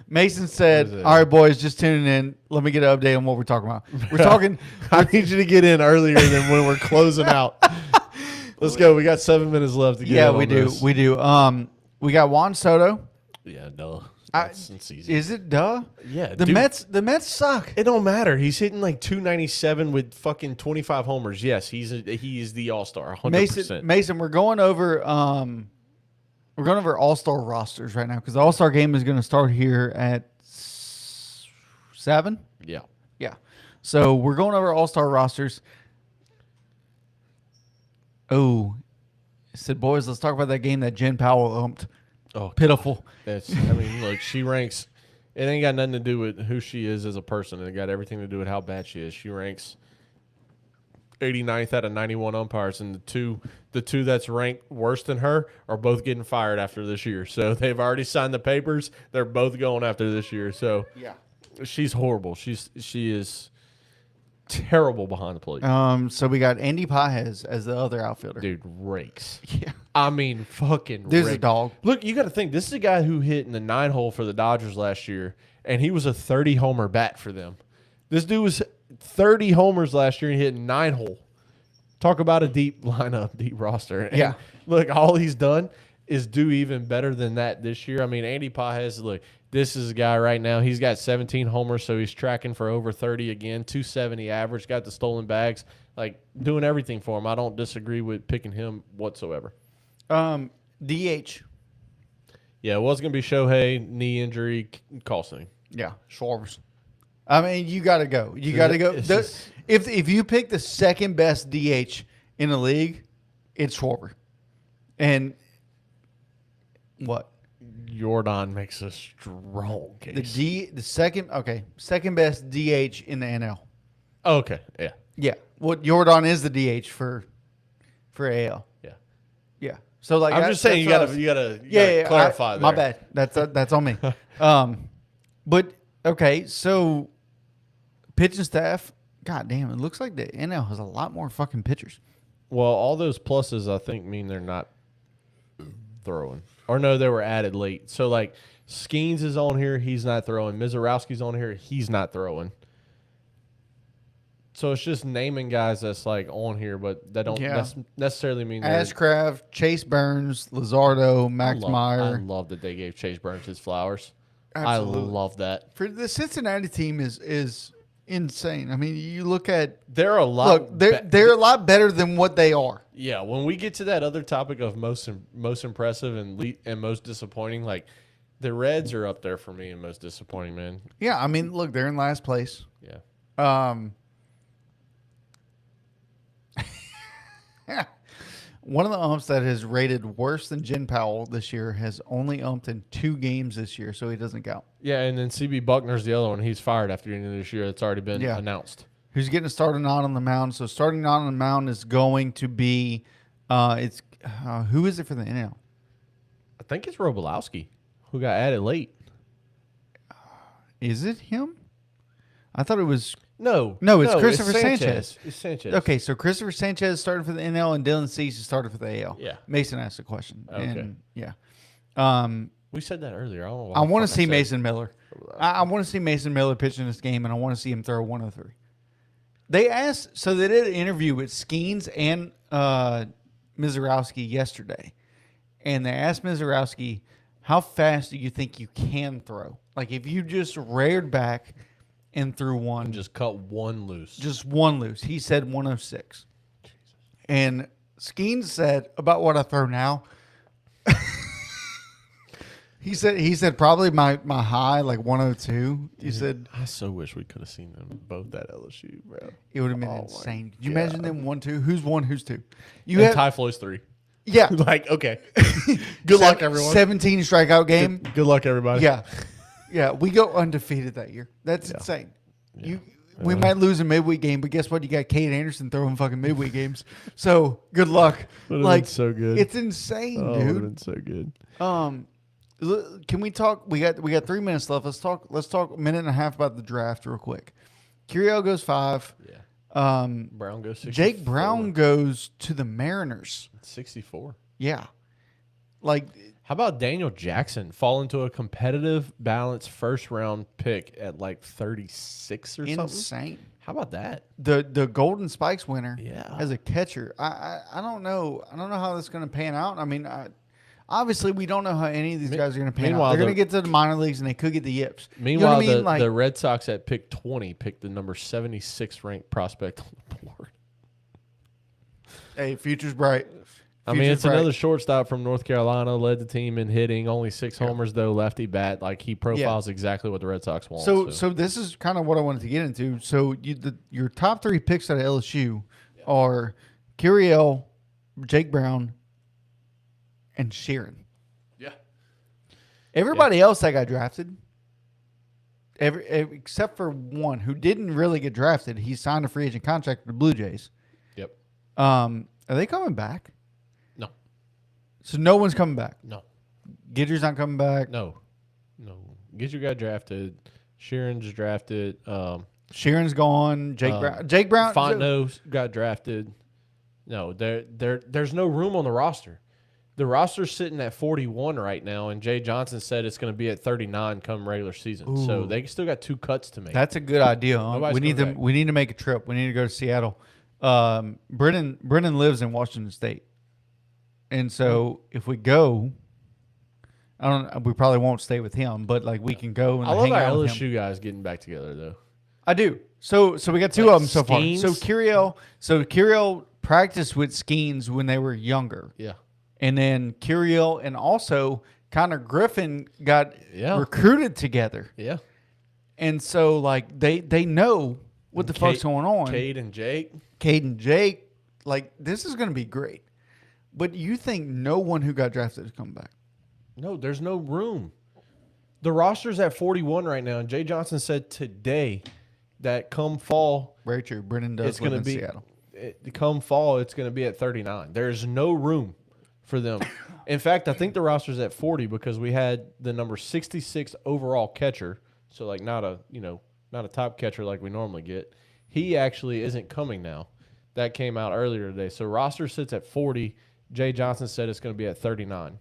Mason said, "All right, boys, just tuning in. Let me get an update on what we're talking about. We're talking. I need you to get in earlier than when we're closing out. Let's go. We got 7 minutes left to get. Yeah, we do. We do. We got Juan Soto. Yeah, duh. It's easy. Is it duh? Yeah. The Mets suck. It don't matter. He's hitting like 297 with fucking 25 homers. Yes, he is the all-star. 100%. Mason, we're going over all-star rosters right now because the all-star game is going to start here at 7. Yeah. Yeah. So we're going over all-star rosters. Oh, I said, boys, let's talk about that game that Jen Powell umped. Oh, pitiful. Look, she ranks. It ain't got nothing to do with who she is as a person. It got everything to do with how bad she is. She ranks 89th out of 91 umpires, and the two that's ranked worse than her are both getting fired after this year. So they've already signed the papers. They're both going after this year. So yeah, she's horrible. She is terrible behind the plate. So we got Andy Pages as the other outfielder. Dude, rakes. Yeah. I mean, fucking There's rakes. a dog. Look, you got to think, this is a guy who hit in the 9-hole for the Dodgers last year, and he was a 30-homer bat for them. This dude was 30 homers last year and hit 9-hole. Talk about a deep lineup, deep roster. And yeah. Look, all he's done is do even better than that this year. I mean, Andy Pages, look, this is a guy right now. He's got 17 homers, so he's tracking for over 30 again, 270 average, got the stolen bags, like doing everything for him. I don't disagree with picking him whatsoever. DH. Yeah, it was going to be Shohei, knee injury, Carlson. Yeah, Schwarber. I mean, you got to go. You got to go. If you pick the second best DH in the league, it's Schwarber. And what? Jordan makes a strong case. The second best DH in the NL. Okay, yeah. Yeah. Well, Jordan is the DH for AL. Yeah. Yeah. So like I'm just saying you gotta clarify that. My bad. That's on me. But okay, so pitching staff, god damn, it looks like the NL has a lot more fucking pitchers. Well, all those pluses I think mean they're not throwing. Or no, they were added late. So like Skeens is on here, he's not throwing. Mizorowski's on here, he's not throwing. So it's just naming guys that's like on here, but that don't necessarily mean Ashcraft, Chase Burns, Luzardo, Max Meyer. I love that they gave Chase Burns his flowers. Absolutely. I love that. For the Cincinnati team is insane. I mean, you look at they're a lot. They're a lot better than what they are. Yeah, when we get to that other topic of most impressive and most disappointing, like the Reds are up there for me and most disappointing, man. Yeah, I mean, look, they're in last place. Yeah. One of the umps that has rated worse than Jen Powell this year has only umped in 2 games this year, so he doesn't count. Yeah, and then CB Buckner's the other one. He's fired after the end of this year. It's already been announced. who's getting started on the mound. So starting on the mound is going to be, who is it for the NL? I think it's Robolowski, who got added late. Is it him? I thought it was. No, it's Christopher Sanchez. It's Sanchez. Okay, so Christopher Sanchez started for the NL and Dylan Cease started for the AL. Yeah. Mason asked the question. Okay. And, yeah. We said that earlier. I don't know why I want to see Mason Miller. I want to see Mason Miller pitch in this game, and I want to see him throw 103. They asked, so they did an interview with Skeens and Mizorowski yesterday, and they asked Mizorowski, how fast do you think you can throw? Like if you just reared back and threw one. And just cut one loose. Just one loose. He said 106. Jesus. And Skeens said, about what I throw now, He said probably my high, like 102. He said, I so wish we could have seen them both at LSU, bro. It would have been insane. Could you imagine them 1-2? Who's 1, who's 2? Ty Floyd's 3. Yeah. Like, okay. Good luck, everyone. 17 strikeout game. Good luck, everybody. Yeah. Yeah. We go undefeated that year. That's insane. Yeah. We might lose a midweek game, but guess what? You got Cade Anderson throwing fucking midweek games. So good luck. Like, so good. It's insane, dude. It would have been so good. Can we talk? We got 3 minutes left. Let's talk a minute and a half about the draft real quick. Curiel goes 5. Yeah. Brown goes 64. Jake Brown goes to the Mariners. 64. Yeah. Like, how about Daniel Jackson fall into a competitive, balanced first round pick at like 36 or something? Insane. How about that? The Golden Spikes winner. Yeah. As a catcher. I don't know. I don't know how that's going to pan out. I mean, obviously, we don't know how any of these guys are going to pan out. They're going to get to the minor leagues, and they could get the yips. Meanwhile, you know what I mean? The Red Sox at pick 20 picked the number 76 ranked prospect on the board. Hey, future's bright. It's another shortstop from North Carolina, led the team in hitting, only 6 homers, though, lefty bat. Like, he profiles exactly what the Red Sox want. So this is kind of what I wanted to get into. So your top 3 picks out of LSU are Curiel, Jake Brown, and Sheeran. Yeah. Everybody else that got drafted, except for one who didn't really get drafted, he signed a free agent contract with the Blue Jays. Yep. Are they coming back? No. So no one's coming back? No. Gidger's not coming back? No. Gidger got drafted. Sheeran's drafted. Sheeran's gone. Jake Brown. Fontenot got drafted. No, there's no room on the roster. The roster's sitting at 41 right now, and Jay Johnson said it's going to be at 39 come regular season. Ooh. So they still got 2 cuts to make. That's a good idea. Huh? We need to make a trip. We need to go to Seattle. Brennan lives in Washington State, and so if we go, we probably won't stay with him, but like we can go and hang out with him. LSU guys getting back together though. I do. So we got 2 of them so far. So Curiel practiced with Skeens when they were younger. Yeah. And then Curiel and also Connor Griffin got recruited together. Yeah. And so, like, they know what the fuck's going on. Cade and Jake. Like, this is going to be great. But you think no one who got drafted is coming back? No, there's no room. The roster's at 41 right now, and Jay Johnson said today that come fall. Very true. Brennan does live in Seattle. Come fall, it's going to be at 39. There's no room for them. In fact, I think the roster's at 40 because we had the number 66 overall catcher. So like not a top catcher like we normally get. He actually isn't coming now. That came out earlier today. So roster sits at 40. Jay Johnson said it's going to be at 39.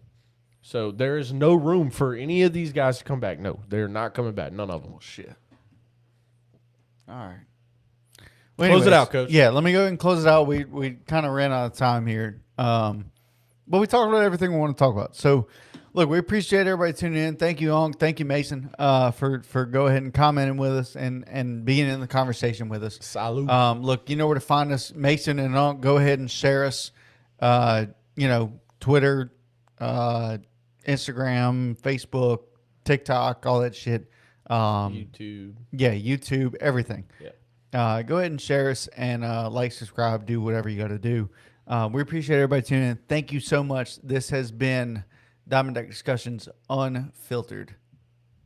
So there is no room for any of these guys to come back. No, they're not coming back. None of them. Oh, shit. All right. Well, close it out, Coach. Yeah, let me go ahead and close it out. We kind of ran out of time here. But we talked about everything we want to talk about. So, look, we appreciate everybody tuning in. Thank you, Ong. Thank you, Mason, for go ahead and commenting with us and being in the conversation with us. Salute. Look, you know where to find us. Mason and Ong, go ahead and share us. Twitter, Instagram, Facebook, TikTok, all that shit. YouTube. Yeah, YouTube, everything. Yeah. Go ahead and share us and like, subscribe, do whatever you got to do. We appreciate everybody tuning in. Thank you so much. This has been Diamondback Discussions Unfiltered.